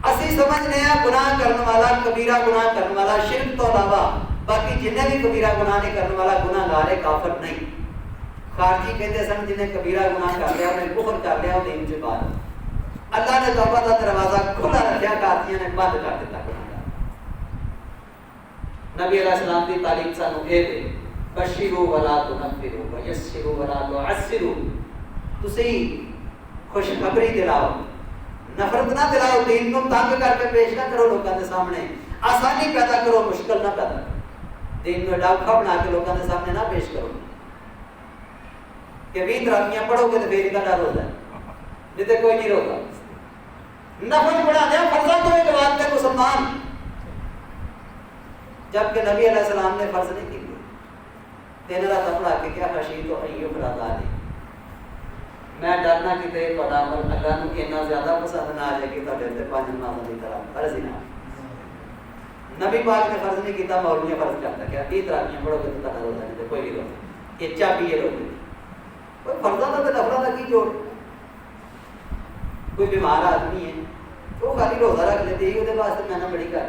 اسی سمجھنے ہیں گناہ کرنے والا کبیرہ گناہ کرنے والا شرک تو علاوہ باقی جنہیں بھی کبیرہ گناہ نہیں کرنے والا گناہگار ہے, کافر نہیں. خارجی کہتے سن جنہیں کبیرہ گناہ کر لیا, انہیں کفر کر لیا, وہ دین سے باہر. اللہ نے توبہ کا دروازہ کھلا رکھا، قاضیاں نے بند کر دیتا گناہگار۔ نبی علیہ السلام کی تعلیم سانو اے دے بشروا ولا تنفروا ویسروا ولا تعسروا، تسی خوشخبری دلاؤ، نفرت نہ دلاؤ، دین کو تنگ کر کے پیش نہ کرو لوگوں کے سامنے، آسانی پیدا کرو مشکل نہ پیدا کرو، دین کو ڈاکھا بنا کے لوگوں کے سامنے نہ پیش کرو کہ 20 تراویحاں پڑھو گے تو پھر کا ڈر ہوتا ہے، نہیں تو کوئی نہیں روکا۔ نفل پڑھا دیا فرضاں تو ایک بات ہے مسلمان، جبکہ نبی علیہ السلام نے فرض نہیں کی، 3 رات پڑھا کے کیا خشی تو ایوب راتا نہیں، میں ڈرنا کہ تے تہاڈا عمل اللہ نو اتنا زیادہ پسند نہ آ جائے کہ تہاڈے تے 5 نمازاں دی طرح فرض ہی نہ۔ نبی پاک نے فرض نہیں کیتا، مولوی فرض کرتا کیا 20 تراویحاں پڑھو گے تو تہاڈا روزہ نہیں، کوئی نہیں روزہ، یہ چابی ہے روزے، کوئی فرضاں تے نفلاں دا کی جوڑ؟ کوئی بیمار آدمی ہے وہ خالی روزہ رکھ لیتے ہی وہ واسطے میں نے بڑی کر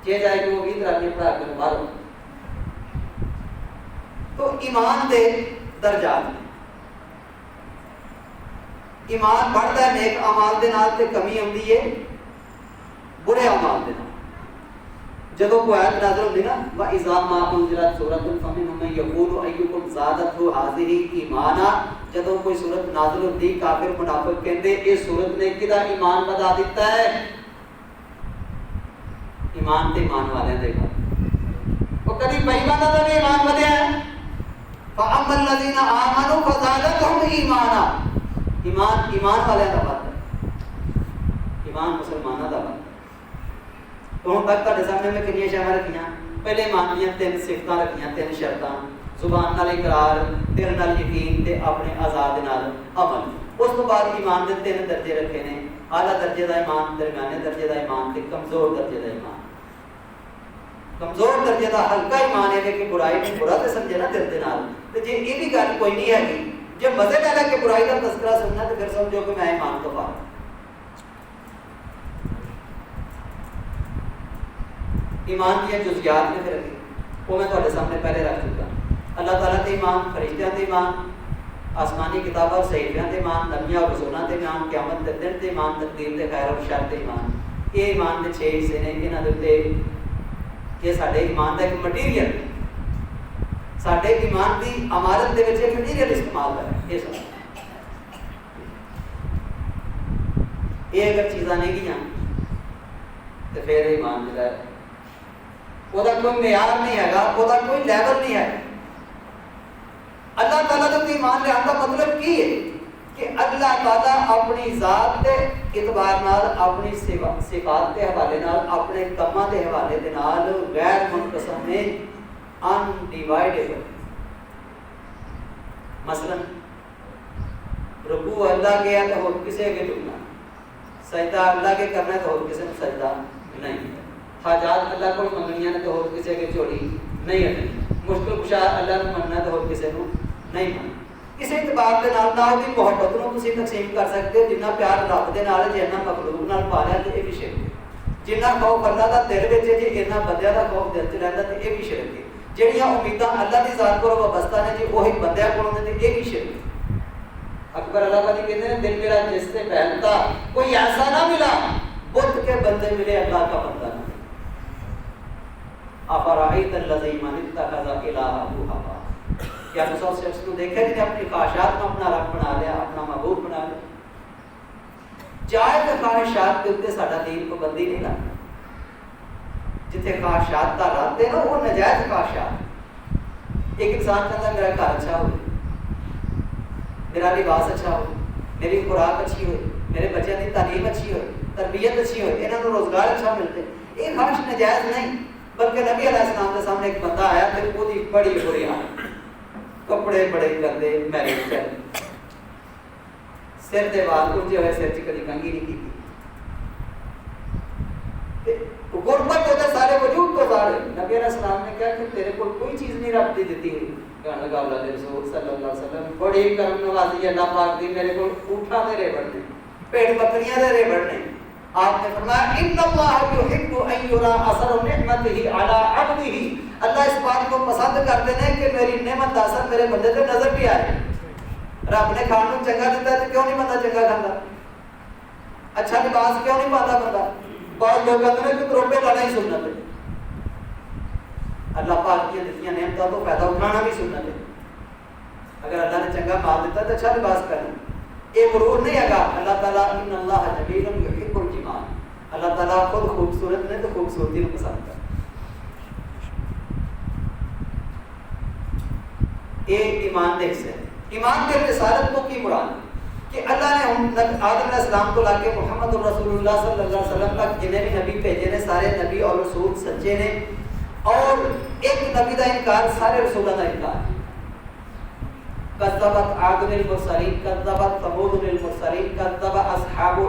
چاہے جائے کہ وہ 20 تراویحاں پڑھا کے مارو۔ تو ایمان دے درجات، ایمان بڑھتا ہے نیک اعمال دے نال تے کمی ہوندی ہے برے اعمال دے نال۔ جدوں کوئی آیت نازل ہوندی نا وَإِذَا مَا أُنزِلَتْ سُورَةٌ فَمِنْهُم مَّن يَقُولُ أَيُّكُمْ زَادَتْهُ هَٰذِهِ ایمانا، جدوں کوئی سورت نازل ہوندی کافر منافق کہندے اس سورت نے کدا ایمان بڑھا دیتا ہے، ایمان تے ایمان والے دے وہ کبھی بےایماناں دا بھی ایمان بڑھیا ہے۔ فَأَمَّا الَّذِينَ آمَنُوا فَزَادَتْهُمْ ایمانا، ایمان والے دا بات ہے، ایمان مسلمانوں دا بات ہے۔ تو ہوں تک تھوڑے سامنے میں کنیاں شہر رکھیاں، پہلے ایمان دیاں 3 صفتاں رکھیاں، 3 شرطاں، زبان نال اقرار، دل نال یقین تے اپنے آزاد نال عمل۔ اس تو بعد ایمان دے 3 درجے رکھے نے، اعلیٰ درجے دا ایمان، درمیانے درجے دا ایمان تے کمزور درجے دا ایمان۔ کمزور درجے دا ہلکا ایمان ہے کہ برائی کو برا تے سمجھے نا دل دے نال، تے جے یہ بھی گل کوئی نہیں ہے جے مزے نال ہے کہ برائی دا تذکرہ سننا تے پھر سمجھو کہ میں ایمان تو پا۔ ایمان کی جزیات نے پھر وہ میں تھوڑے سامنے پہلے رکھ چکا، اللہ تعالیٰ تے ایمان، فرشتیاں تے ایمان، آسمانی کتاباں اور صحیفیاں تے ایمان، نبیاں اور رسولاں تے ایمان، قیامت دے دن تے ایمان، تقدیر تے خیر اور شر تے ایمان۔ یہ ایمان دے 6 حصے نے، انہاں دے اوتے کہ ساڈے ایمان دا ایک مٹیریل، ساڈے ایمان دی عمارت دے وچ ایک مٹیریل استعمال ہے، یہ سب یہ اگر چیزاں نہیں گیاں تو پھر ایمان جڑا ہے وہ کوئی معیار نہیں ہے، وہ کوئی لیول نہیں ہے۔ اللہ تعالیٰ کا ایمان لے آتا مطلب کی ہے کہ اللہ تعالیٰ اپنی ذات کے اعتبار نال، اپنی صفات کے حوالے نال، اپنے کماں کے حوالے دے نال غیر منقسم ہے، انڈیوائیڈیبل۔ مثلا رکوع اللہ کے ہے تو اور کسی کے جھکنا، سجدہ اللہ کے کرنا ہے تو اور کسی نے سجدہ نہیں، حاجات اللہ کو منگنیاں نے تو اور کسی کے چوری نہیں ہٹنی، مشکل کشا اللہ کو مننا تو اور کسی کو نہیں مننا۔ اس اعتبار کے نال نہ بھی محبت نو تسی تقسیم کر سکتے ہو، جنہ پیار رب دے نال جنہ مخلوق نال پا لیا تے یہ بھی شرک ہے، جنہ خوف اللہ دا دل وچ ہے جے انہاں بندیاں دا خوف دل چ رہندا تے یہ بھی شرک ہے، جڑیاں امیداں اللہ دی ذات کولوں وابستہ نے جے وہی بندیاں کولوں نے تے یہ بھی شرک ہے۔ اکبر اللہ تعالی کہتے ہیں دل میرا جس سے پہنتا کوئی ایسا نہ ملا، بت کے بندے ملے اللہ کا بندہ نہ۔ افرائیت الذی من اتخذ الہہ ہوا، کیا تو سب شخص کو دیکھا جنہیں اپنی خواہشات میں اپنا رب بنا لیا، اپنا محبوب بنا لیا۔ جائز خواہشات کے اوپر ساڈا دین پابندی نہیں لاتا، جتنے خواہشات کا رد ہے نا وہ نجائز خواہشات۔ ایک انسان کہتا ہے میرا گھر اچھا ہو، میرا لباس اچھا ہو، میری خوراک اچھی ہو، میرے بچوں کی تعلیم اچھی ہو، تربیت اچھی ہو، انہوں نے روزگار اچھا ملتے، یہ خواہش نجائز نہیں، بلکہ نبی علیہ السلام کے سامنے ایک بندہ آیا پھر وہ بڑی بری حالت، کپڑے بڑے گندے میلے چل، سر دے وال اونچے ہوئے، سر چ کدی کنگھی نہیں کی، غربت ہوتے سارے وجود کو ظاہر۔ نبی علیہ السلام نے کہا کہ تیرے کو کوئی چیز نہیں رب دی دیتی ہوئی، کہنے لگا اللہ کے رسول صلی اللہ علیہ وسلم بڑی کرم نوازی اللہ پاک دی، میرے کو اونٹاں دے ریوڑ نے، پیڑ بکریاں دے ریوڑ نے۔ آپ نے فرمایا ان اللہ یحب ان یرا اثر نعمتہ علی عبدہ، اللہ اس بات کو پسند کرتے ہیں کہ میری نعمت دا اثر میرے بندے تے نظر بھی آئے۔ رب نے کھان نوں چنگا دیتا ہے تو کیوں نہیں بندہ چنگا کھاندا؟ اچھا لباس کیوں نہیں پاتا بندہ؟ بعض لوگ کہتے ہیں کہ تروپے لانا ہی سنت ہے. اللہ پاک کی دتیاں نعمتوں تو فائدہ اٹھانا بھی سنت ہے. اگر اللہ نے چنگا مال دیتا تو اچھا لباس پہنو. یہ غرور نہیں ہے گا. اللہ تعالیٰ ان اللہ جمیل یحب الجمال، اللہ تعالیٰ خود خوبصورت نے تو خوبصورتی کو پسند کرتا. یہ ایمان کے حصے. ایمان کے رسالت کو کی مراد کہ اللہ نے آدم علیہ السلام کو لا کے محمد رسول اللہ صلی اللہ علیہ وسلم تک جنہیں بھی نبی بھیجے نے سارے نبی اور رسول سچے نے، اور ایک نبی کا انکار سارے رسولوں کا انکار. کذبت عاد المرسلین، کذبت ثمود المرسلین، کذب اصحاب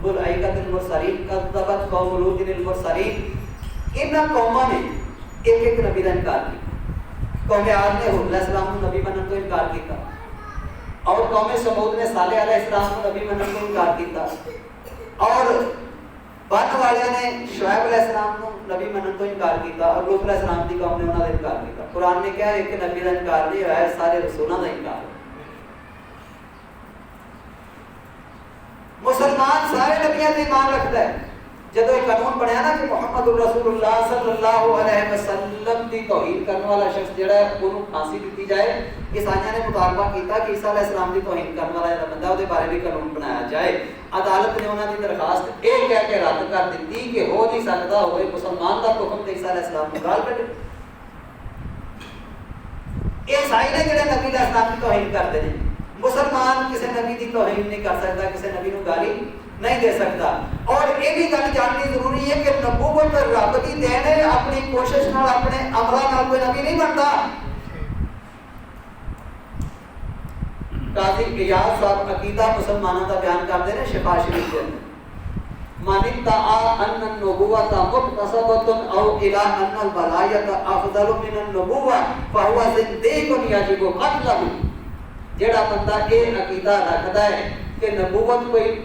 الایکۃ المرسلین، کذبت قوم لوط المرسلین. ان قوموں نے ایک ایک نبی کا انکار کیا. قوم عاد نے حود علیہ السلام کو نبی بننے تو انکار کیا، اور قوم سمود نے صالح علیہ السلام کو نبی بننے کو انکار کیا، اور بن والے نے شعیب علیہ السلام کو نبی بننے تو انکار کیا، اور لوط علیہ السلام کی قوم نے انہوں نے انکار کیا. قرآن نے کہا ہے کہ نبی کا انکار نہیں ہوا ہے، سارے رسولوں کا انکار. مسلمان سارے نبیوں سے ایمان رکھتا ہے. جدو یہ قانون بنیا نا کہ محمد رسول اللہ صلی اللہ علیہ وسلم کی توہین کرنے والا شخص جڑا ہے انہوں پھانسی دیتی جائے، عیسائیوں نے مطالبہ کیا کہ عیسیٰ علیہ السلام کی توہین کرنے والا جڑا بندہ وہ بارے بھی قانون بنایا جائے. عدالت نے انہوں کی درخواست یہ کہہ کے رد کر دیتی کہ ہو نہیں سکتا ہوئے مسلمان کا حکم تے عیسیٰ علیہ السلام کو گال کٹے. عیسائی نے جڑے نبی علیہ السلام کی توہین کرتے ہیں، مسلمان کسی نبی کی توہین نہیں کر سکتا، کسی نبی کو گالی نہیں دے سکتا. اور یہ بھی گل جاننی ضروری ہے کہ نبوت رب کی دین ہے، اپنی کوشش نال اپنے عملاں نال کوئی نبی نہیں بنتا. قاضی ایاز صاحب عقیدہ مسلمانوں کا بیان کرتے ہیں شفا شریف کے اندر. من ادعا ان النبوۃ مکتسبۃ او الی ان الولایۃ افضل من النبوۃ فهو زندیق یجب قتلہ. جڑا بندہ یہ عقیدہ رکھتا ہے کہ نبوت کوئی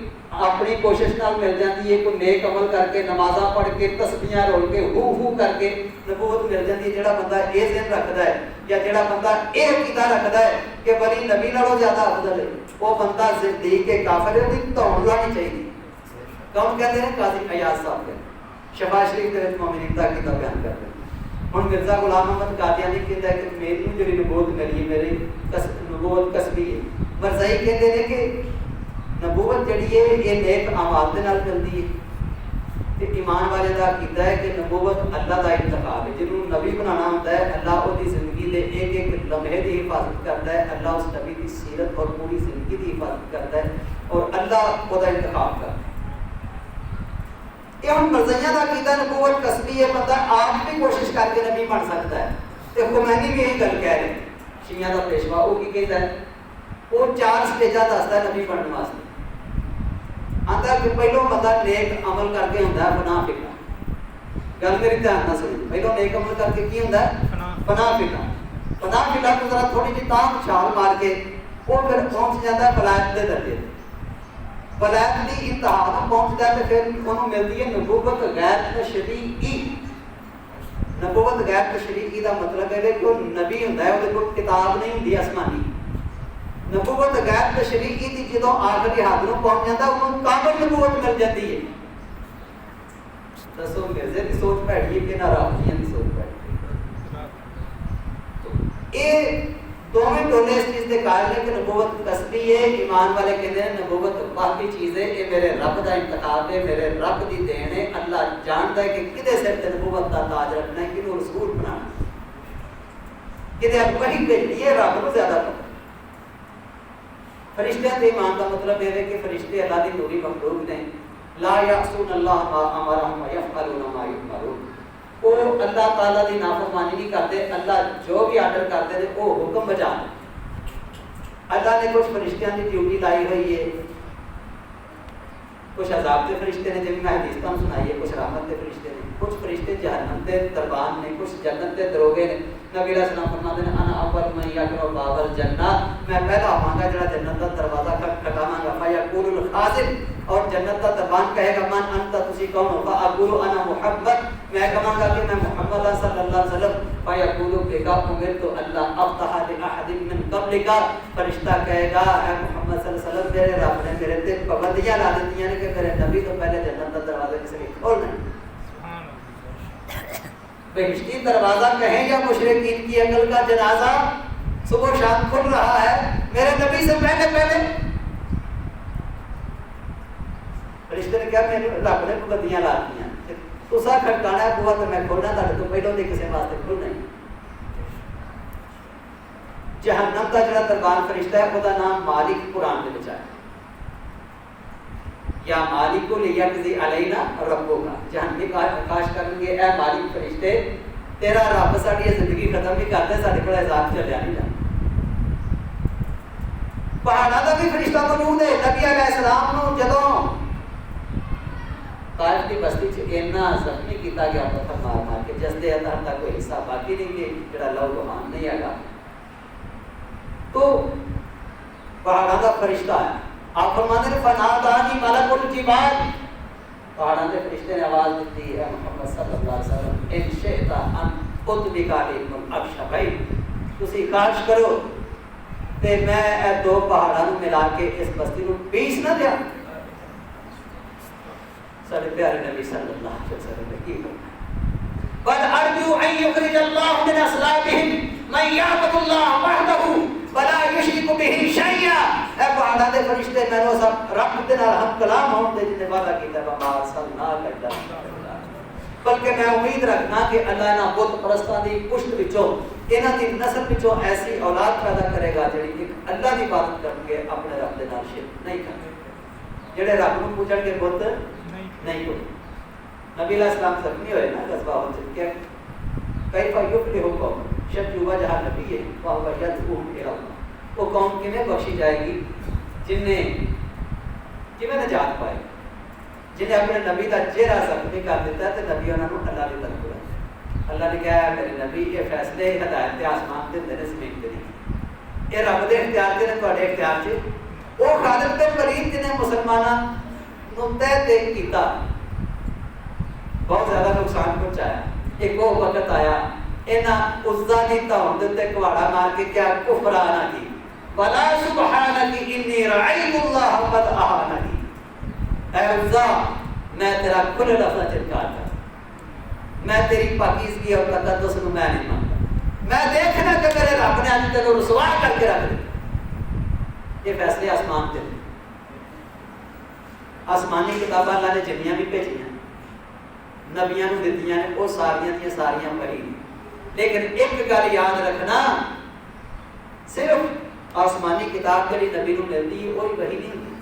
اپنی کوشش نال مل جاتی ہے، کوئی نیک عمل کر کے نمازاں پڑھ کے تسبیحاں رول کے ہو کر کے نبوت مل جاتی ہے، جڑا بندہ یہ ذہن رکھتا ہے یا جڑا بندہ یہ عقیدہ رکھتا ہے کہ ولی نبی نالوں زیادہ افضل ہے، وہ بندہ زندیق کے کافر ہے، اس کو توڑ لانی چاہیے. کون کہتے ہیں؟ قاضی ایاز صاحب کہتے ہیں. شفا شریف کے مومنین کا عقیدہ بیان کرتے ہیں. ہن مرزا غلام احمد قادیانی کہتا ہے کہ میری جو نبوت ملی ہے میری نبوت کسبی ہے. مرزائی کہتے ہیں کہ نبوت جڑی ہے یہ نیک اعمال دے نال ملدی ہے. تے ایمان والے دا عقیدہ ہے کہ نبوت اللہ دا انتخاب ہے. جنوں نبی بنانا ہوتا ہے اللہ وہ دی زندگی دے ایک ایک لمحے دی حفاظت کرتا ہے. اللہ اس نبی دی سیرت اور پوری زندگی دی حفاظت کرتا ہے اور اللہ وہ دا انتخاب کرتا ہے. یہ ہم مرزائیاں دا عقیدہ نبوت کسبی ہے، بندہ آپ بھی کوشش کر کے نبی بن سکتا ہے. تے خمینی بھی یہی گل کہہ رہے ہیں. شیعہ دا پیشوا وہ کی کہتا ہے؟ وہ 4 سٹیجاں دستا ہے نبی بننے واسطے. آتا کہ پہلو بندہ نیک عمل کر کے ہوتا ہے پناہ فکر. گل میری دھیان نہ سنی. پہلو نیک عمل کر کے کی ہوتا ہے؟ پناہ فکر. پناہ فکر کو ذرا تھوڑی جی تاں چھال مار کے وہ پھر پہنچ جاتا ہے ولایت دے درجے. ولایت دی انتہا تک پہنچتا ہے تو پھر انہوں ملتی ہے نبوت غیر تشریعی. نبوت غیر تشریعی دا مطلب ہے کہ وہ نبی ہوتا ہے وہ کوئی کتاب نہیں ہوتی آسمانی. نبوت غیر تشریعی دی جدوں آخری حد نوں پہنچ جاتا انہوں کامل نبوت مل جاتی ہے. دسو مرزے دی سوچ پیڑی ہے کہ ناراضیاں دی سوچ پیڑی. یہ دونوں ٹولے اس چیز دے قائل ہیں کہ نبوت کسبی ہے. ایمان والے کہتے ہیں نبوت باقی چیز ہے، یہ میرے رب دا انتخاب ہے، میرے رب دی دین ہے. اللہ جانتا ہے کہ کدے سر تے نبوت دا تاج رکھنا ہے، کنوں رسول بنانا، کدے وحی بھیجنی ہے، رب نوں زیادہ پتہ. فرشتیاں تے ایمان دا مطلب یہ ہے کہ فرشتے اللہ دی نوری مخلوق نے. لا یعصون اللہ ما امرهم ویفعلون ما یؤمرون. وہ اللہ تعالیٰ دی نافرمانی نہیں کرتے، اللہ جو بھی آرڈر کرتے ہیں وہ حکم بجا. اللہ نے کچھ فرشتیاں کی ڈیوٹی لائی ہوئی ہے. کچھ عذاب کے فرشتے نے جن میں حدیث تم سنائی ہے، کچھ رحمت کے فرشتے نے، کچھ فرشتے جہنم کے دربان نے، کچھ جنت کے دروگے نے. نبی علیہ السلام فرماتے ہیں انا اول من یقرأ باب الجنہ، میں پہلا آواں گا جڑا جنت کا دروازہ کھٹکھٹاواں گا. فیقول الخازن، اور جنت کا دربان کہے گا من انت، تسی کون ہو؟ فاقول انا محمد، میں کہاں گا کہ میں محمد صلی اللہ علیہ وسلم فیقولو بکا امرت اللہ افتح لأحد من قبلک، فرشتہ کہے گا اے محمد صلی اللہ علیہ وسلم میرے رب نے میرے تے پابندیاں لا دیتی ہیں کہ میرے نبی تو پہلے جنت کا دروازہ کسی نے کھولنا ہے۔ بہشتی دروازہ کہیں یا مشرکین کی عقل کا جنازہ صبح شام کھل رہا ہے میرے نبی سے پہلے فرشتے نے کیا میرے رب نے پابندیاں لا دی ہیں تسا کھڑکانا ہے بوا تو میں کھولنا تھا تو پہلوں دے کسی واسطے کھولنا ہی۔ جہنم کا جڑا دربان فرشتہ ہے خدا نام مالک قرآن دے وچ ہے، یا مالک کو لیقضی علینا ربو کا، جہنمی کاش کریں گے اے مالک فرشتے تیرا رب ساڈی زندگی ختم نہیں کرتے، ساڈے کول عذاب چلیا نہیں جاتا۔ پہاڑاں دا بھی فرشتہ موجود ہے۔ نبی علیہ السلام نو جدوں طائف کی بستی چ اینا زخمی کیتا گیا پتھر مار مار کے جس دے اندر تک کوئی حصہ باقی نہیں کہ جڑا لہو بہان نہیں آگا، تو پہاڑاں دا فرشتہ ہے۔ آپ فرماتے ہیں فنادانی ملک الجبال، پہاڑاں دے فرشتے نے آواز دیتی ہے محمد صلی اللہ علیہ وسلم ان شئت ان اطبق علیکم ابشبین، تسی کاش کرو تے میں اے دو پہاڑاں نو ملا کے اس بستی نو پیس نہ دیا۔ سارے پیارے نبی صلی اللہ علیہ وسلم نے کی فرمایا بل ارجو ان یخرج اللہ من اصلابہم من یعبد اللہ وحدہ ولا یشرک به شیئا۔ اے پہاڑاں دے فرشتے مینوں سب رب دے نال ہم کلام ہون دے جنے وعدہ کیتا ہے وما ارسلنا الا بلکہ میں امید رکھنا کہ اللہ نہ بت پرستاں دی پشت وچوں انہاں دی نسل وچوں ایسی اولاد پیدا کرے گا جڑی ایک اللہ دی عبادت کر کے اپنے رب دے نال شرک نہیں کرے، جڑے رب نوں پوجن گے بت نہیں کوئی۔ نبی علیہ السلام زخمی ہوئے نا غزوہ احد کے کیف یفلح قوم شجوا جہاں نبی ہے وهو يدعوهم الى اللہ، وہ قوم کیویں بخشی جائے گی جن نے کیویں نجات پائے، جنہیں اپنے نبی کا چہرہ زخمی کر دیتا ہے تو نبی انہوں نے اللہ کی طرف بلایا۔ اللہ نے کہا میرے نبی یہ فیصلے ہدایت آسمان کے اندر زمین کے لیے یہ رب دے اختیار کے نے تواڈے اختیار چ وہ خالق تے ولید جنہیں مسلماناں تحت کیتا بہت زیادہ نقصان پہنچایا۔ ایک وہ وقت آیا انہاں عزا دی توحید تے کواڑا مار کے کیا کفرانہ کی ولا سبحانک انی رعیت اللہ قد احاننی، اے عزا میں تیرا کل لفظ چنکار کر، میں تیری پاکیزگی اور تقدس نو میں نہیں مانتا، میں دیکھنا کہ میرے رب نے اج تینوں رسوا کر کے رکھ دیا۔ یہ فیصلے آسمان تے آسمانی کتاباں اللہ نے جنیاں بھی بھیجیاں نبیاں نو دتیاں نے وہ ساریاں پڑھی، لیکن ایک گل یاد رکھنا صرف آسمانی کتاب جڑی نبی نو ملتی ہے وہی وحی نہیں ہوتی،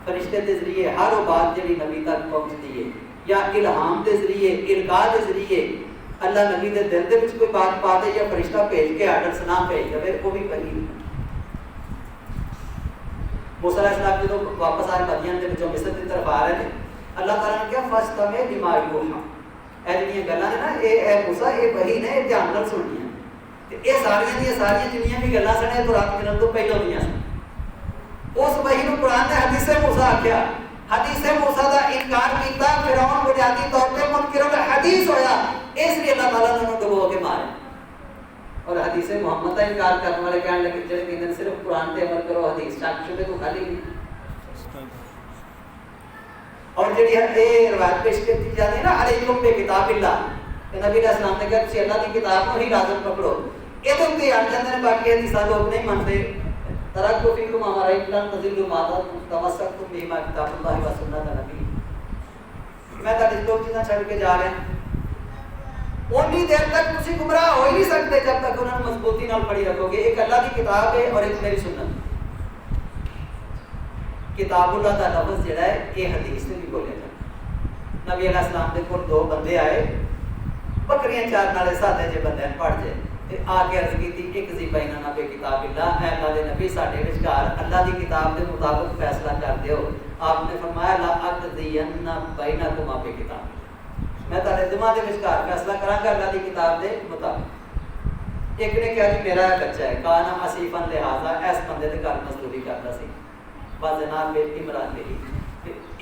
فرشتے دے ذریعے ہر وہ بات جڑی نبی تک پہنچتی ہے یا الہام دے ذریعے القاء دے ذریعے اللہ نبی دے دل دے وچ کوئی بات پا دے یا فرشتہ بھیج کے آرڈر سنا بھیج دے وہ بھی وحی نہیں۔ موسیٰ علیہ السلام جدوں واپس آئے مدین دے وچوں مصر دی طرف آ رہے تھے، اللہ تعالیٰ نے کیا فاستمع لما یوحیٰ، اے جڑیاں گلاں نے نا اے موسیٰ اے وحی نے دھیان نال سننیاں تے اے ساریاں جنیاں بھی گلاں سن تو رات ملن تو پہلوں دیاں سن۔ اس وحی نو قرآن نے حدیث موسیٰ آکھیا، حدیث موسیٰ دا انکار کیتا فرعون بنیادی طور پہ منکر الحدیث ہویا، اس لیے اللہ تعالیٰ نے انہوں ڈبو کے مارے۔ اور حدیث محمد کا انکار کرنے والے کہنے لگے جڑے کہندے صرف قرآن تے عمل کرو حدیث شک شبے تو خالی نہیں۔ اور جڑی اے روایت پیش کی جاتی ہے نا علیکم بکتاب اللہ، کہ نبی علیہ السلام نے کہا تسی اللہ کی کتاب کو ہی لازم پکڑو، یہ تو تے اڑ جاندے نے، باقی حدیثاں لوگ نہیں منتے۔ ترکت فیکم ما رأیتم تضلوا ما تمسکتم بہما کتاب اللہ و سنت نبی، میں تہاڈے دو چیزاں چھڈ کے جا رہا ہوں، اونی دیر تک تسی گمراہ ہو ہی نہیں سکتے جب تک انہوں نے مضبوطی نال پڑھی رکھو گے۔ ایک اللہ کی کتاب ہے اور ایک میری سنت۔ کتاب اللہ کا لفظ جڑا ہے یہ حدیث سے بھی بولیا جاتا۔ نبی علیہ السلام دے کول دو بندے آئے بکریاں چارن والے سادے جے بندے پڑھ جائے تے آ کے عرض کیتی ایک ذی بیننا بے کتاب اللہ، اے اللہ دے نبی ساڈے وچکار اللہ دی کتاب دے مطابق فیصلہ کر دیو۔ آپ نے فرمایا لا اقضین بینکما بے کتاب، میں تہاڈے دماغ دے وچکار فیصلہ کراں گا اللہ دی کتاب دے مطابق۔ ایک نے کہا کہ میرا بچہ ہے کانا اسیفن لہذا اس بندے دے گھر مزدوری کردا سی، بازنا بے عمران میری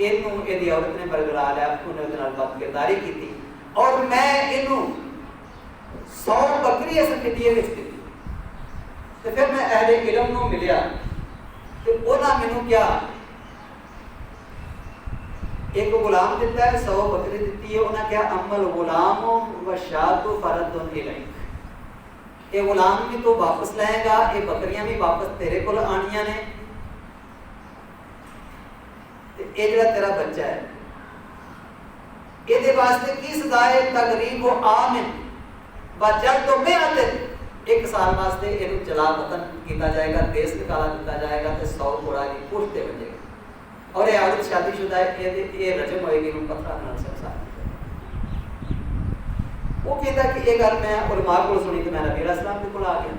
یہ عورت نے برگلا لیا, انہیں بد کرداری کی اور میں یہ 100 بکری اس فدیے میں دی. تو پھر میں اہل علم نو ملیا تو انہاں مینوں کیا ایک غلام دیتا ہے, 100 بکری دیتی ہے. انہاں کیا عمل غلام و شاۃ فرد الیک, یہ غلام بھی تو واپس لائے گا, یہ بکریاں بھی واپس تیرے کول آنیاں نے, یہ جڑا تیرا بچہ ہے یہ واسطے کی سزا ہے؟ تقریب و آمن بچہ تو میں آتے 1 سال واسطے یہ جلا وطن کیتا جائے گا, دیس نکالا دیتا جائے گا, 100 گھوڑا کی پشت تے بجے گا. اور یہ عورت شادی شدہ ہے, یہ رجم ہوئے گی, پتھر نال سنسار. وہ کہتا کہ یہ گل میں علماء کو سنی تو میں نبی علیہ السلام کے کول آ گیا,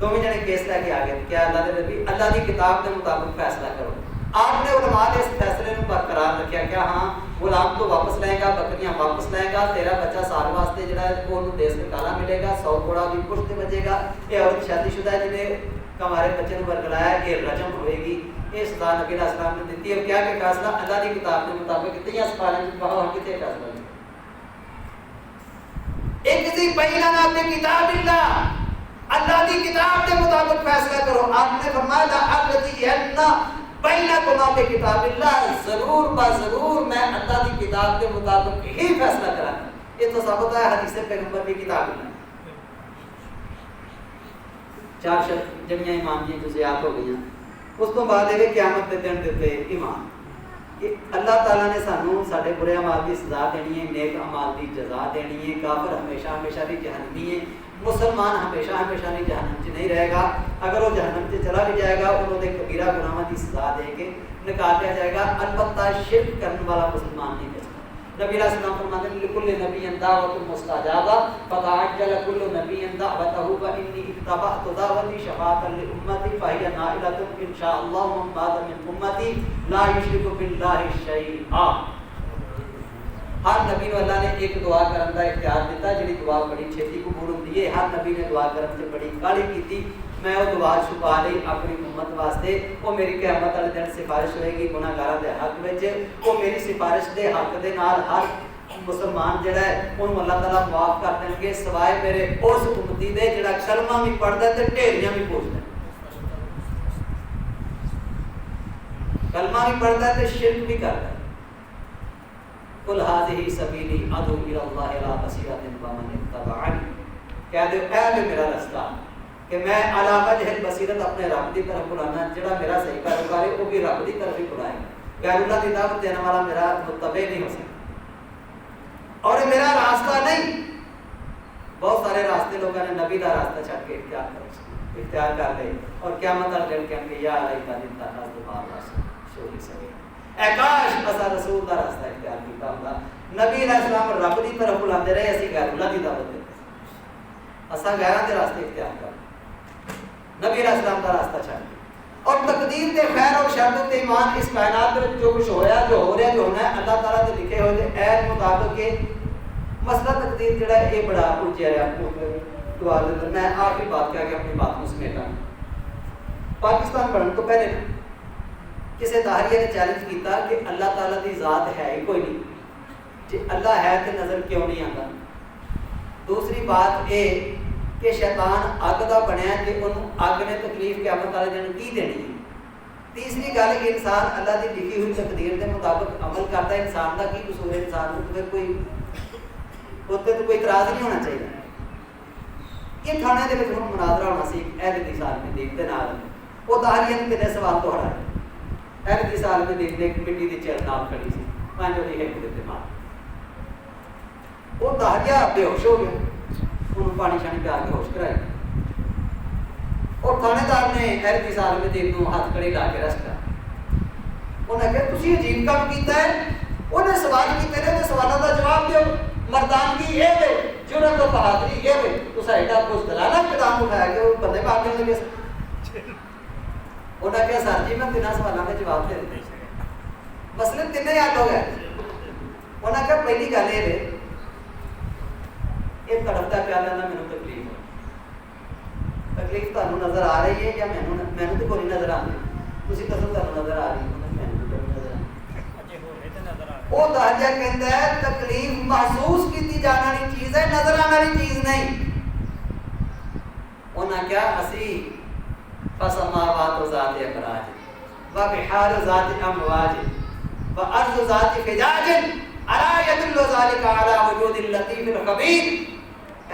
دونوں جنے کیس لے کے آ گئے. کیا اللہ کے نبی, اللہ کی کتاب کے مطابق فیصلہ کرو. آپ نے علماء نے اس فیصلے کو برقرار رکھا, کیا ہاں غلام تو واپس لائے گا, بکریاں واپس لائے گا, تیرا بچہ سال واسطے جڑا ہے وہ دیس میں کالا ملے گا, 100 گھوڑا بھی پشت بجے گا. یہ عورت شادی شدہ ہے جنہیں ہمارے بچے کو برگلایا, یہ رجم ہوئے گی. یہ سزا نبی علیہ السلام نے دیتی ہے. کیا کہ فیصلہ اللہ کی کتاب کے مطابق کتنی سفارش وہاں کتنے فیصلہ نہیں. ایک کسی بیننا بکتاب اللہ, اللہ کی کتاب کے مطابق فیصلہ کرو. آپ نے فرمایا الذی بینکما بکتاب اللہ, ضرور با ضرور میں اللہ کی کتاب کے مطابق ہی فیصلہ کروں. یہ تو ثابت ہے حدیث پیغمبر کی کتاب میں. 4 شرط جمعیہ امام کی جزیات ہو گئی. اس تو بعد یہ قیامت کے دن دیتے ایمان کہ اللہ تعالیٰ نے سانوں سارے برے اعمال کی سزا دینی ہے, نیک اعمال کی جزا دینی ہے. کافر ہمیشہ ہمیشہ کی جہنمی ہے, مسلمان ہمیشہ ہمیشہ کی جہنم چ نہیں رہے گا. اگر وہ جہنم سے چلا بھی جائے گا انہوں نے کبیرہ گناہوں کی سزا دے کے نکال دیا جائے گا. البتہ شرک کرنے والا مسلمان نہیں بچے. نبی علیہ السلام فرماتے ہیں لکل نبی دعوت مستجابہ فتعجل کل نبی دعوتہ فانی اتبعت دعوتی شفاعۃ لامتی فہی نائلۃ ان شاء اللہ من بعد من امتی لا یشرک باللہ شیئا. ہر نبی کو اللہ نے ایک دعا کرنے کا اختیار دیتا, جی دعا بڑی چھتی قبول ہوتی ہے. ہر نبی نے دعا کرنے سے بڑی کالی کی, میں وہ دعا چھپا لی اپنی امت واسطے. وہ میری قیامت والے دن سفارش ہوئے گی گناہگاراں دے حق وچ. وہ میری سفارش دے حق دے نال ہر مسلمان جڑا ہے انہوں اللہ تعالیٰ معاف کر دیں گے, سوائے میرے اس امتی دے جڑا کلمہ بھی پڑھدا ہے تے ڈھیریاں بھی پوچھدا ہے. کلمہ بھی پڑھدا ہے تے شرک بھی کردا ہے. قل هذه سبیلی ادعو الی اللہ لا بصیرۃ ومن اتبعنی, کہہ دو اے میرا رستہ کہ میں علی وجہ البصیرت اپنے رب کی طرف بلانا. جڑا میرا صحیح کاروبار ہے وہ بھی رب کی طرف ہی بلائے گا, غیر اللہ کی دعوت دینے والا میرا متبع نہیں ہو سکتا. اور یہ میرا راستہ نہیں. بہت سارے راستے لوگوں نے نبی کا راستہ چھڈ کے اختیار کر لے اور قیامت والے دن کہیں گے یا لیتنی اتخذت مع الرسول سبیلا, اے کاش اسا رسول کا راستہ اختیار کیتا ہوندا. نبی علیہ السلام رب کی طرف بلاندے رہے, اسی غیر اللہ کی دعوت دیتے, اسا غیراں دے راستے اختیار کر. نبی علیہ السلام کا راستہ چھڈ اور تقدیر تے خیر اور شر تے ایمان. اس کائنات میں جو کچھ ہویا, جو ہو رہا, جو ہونا ہے, اللہ تعالیٰ نے لکھے ہوئے تھے ایت مطابق کہ مسئلہ تقدیر جڑا ہے یہ بڑا الجھا رہا. دعا دے میں آخری بات کہہ کے اپنی بات کو سمیٹا. پاکستان بننے تو پہلے کسی داہریہ نے چیلنج کیتا کہ اللہ تعالیٰ کی ذات ہے ہی کوئی نہیں, جی اللہ ہے تو نظر کیوں نہیں آتا. دوسری بات یہ کہ شیطان اگ کا بنیا کہ انہوں اگ نے تکلیف قیامت والے دن کی دینی ہے. تیسری گل کہ انسان اللہ کی لکھی ہوئی تقدیر کے مطابق عمل کرتا ہے. انسان کا کی قصور ہے؟ انسان کو پھر کوئی اتنے تو کوئی اعتراض نہیں ہونا چاہیے. یہ تھانے کے مناظرہ ہونا سی اہل حدیث عالم دین کے نال. وہ داہریہ نے تیرے سوال تو ہٹائے. اہل حدیث عالم دین نے ایک مٹی کی چیئر نال کھڑی سی, میں جو نہیں ہے دیتے مار. وہ داہریہ بے ہوش ہو گیا, انہوں پانی شانی پیا کے ہوش کرائی. اور تھانے دار نے اہل حدیث عالم دین کو ہاتھ کڑی لا کے رکھا. انہیں کہا تسی عجیب کام کیتا ہے. انہیں سوال کیتے نے تو سوالوں کا جواب دیو. مردانگی یہ ہے, جرأت و بہادری یہ ہے. تو ایڈا کچھ دلانا قدام اٹھایا کہ وہ بندے مارنے لگے. انہوں نے کہا سر جی میں 3 سوالوں کے جواب دے دیں. مسئلے 3 یاد ہو گئے. انہوں نے کہا پہلی گل یہ ہے یہ تڑپتا پیا لینا مینوں تکلیف ہے. تکلیف تمہیں نظر آ رہی ہے یا مینوں تو کوئی نظر آتی؟ تھی دسو تمہیں نظر آ رہی ہے؟ مینوں تو نظر آ وہ دہجہ کہتا ہے تکلیف محسوس کی جانے والی چیز ہے، نظر آنے والی چیز نہیں. انہاں کیا اسی فسماوات ذات اخراج وبحار ذات امواج وارض ذات فجاج الا يدل ذلك على وجود اللطيف الخبير.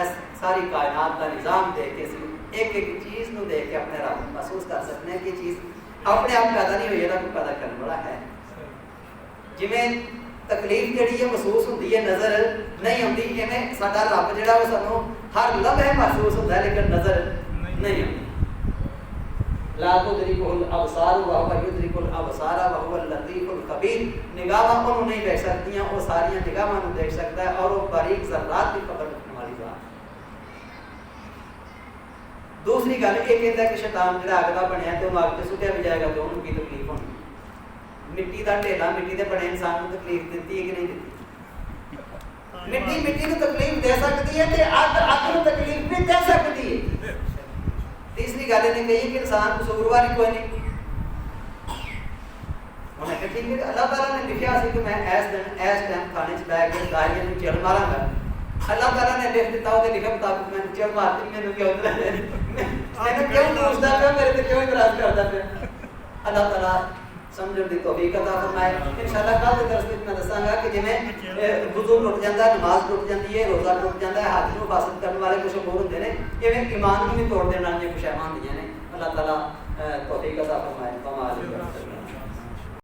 اس ساری کائنات کا نظام دیکھ کے ایک ایک چیز نو دیکھ کے اپنے رب محسوس کر سکتے ہیں کہ چیز اپنے آپ پیدا نہیں ہوئی ہے، رب پیدا کرنے والا ہے. جویں تکلیف جڑی ہے محسوس ہوتی ہے نظر نہیں ہوتی، ایویں ساڈا رب جڑا وہ سانوں ہر لمحے محسوس ہوتا ہے لیکن نظر نہیں ہوتی. لا تدرکہ الابصار وهو یدرک الابصار وهو اللطیف الخبیر. نگاہاں انہوں نہیں دیکھ سکتی ہیں، وہ ساری نگاہاں نوں دیکھ سکتا ہے اور وہ باریک ذرات بھی پکڑ رکھنے والی ذات. دوسری گل یہ کہتا ہے کہ شیطان جڑا اگ دا بنیا تو اگ تے سٹیا بھی جائے گا تو انہوں کی تکلیف ہونی. مٹی دا ڈھیلا مٹی دے بنے انسان کو تکلیف دیتی ہے کہ نہیں دیتی؟ مٹی مٹی کو تکلیف دے سکتی ہے تے اگ اگ کو تکلیف بھی دے سکتی ہے. تیسری گل یہ کہی کہ انسان قصوروار کوئی نہیں. انہیں کہا ٹھیک ہے اللہ تعالیٰ نے لکھا سی کہ میں ایس ٹائم کھانے سے بیٹھ کے داہیاں نوں چل ماراں گا. اللہ تعالیٰ نے لکھ دیتا وہ لکھا مطابق میں چل مارتی میں کیوں اترا میں کیوں پوچھتا پیا میرے تے کیوں اعتراض کرتا پیا. اللہ تعالیٰ سمجھن دی توفیق عطا فرمائے. انشاءاللہ کل دے درس وچ میں دساں گا کہ جویں وضو ٹوٹ جاندا ہے، نماز ٹوٹ جاندی ہے، روزہ ٹوٹ جاندا ہے، حج نوں فاسد کرنے والے کچھ امور ہوندے نے، ایویں ایمان نوں بھی توڑ دینے والیاں کچھ احکام ہوندیاں نے. اللہ تعالیٰ توفیق عطا فرمائے.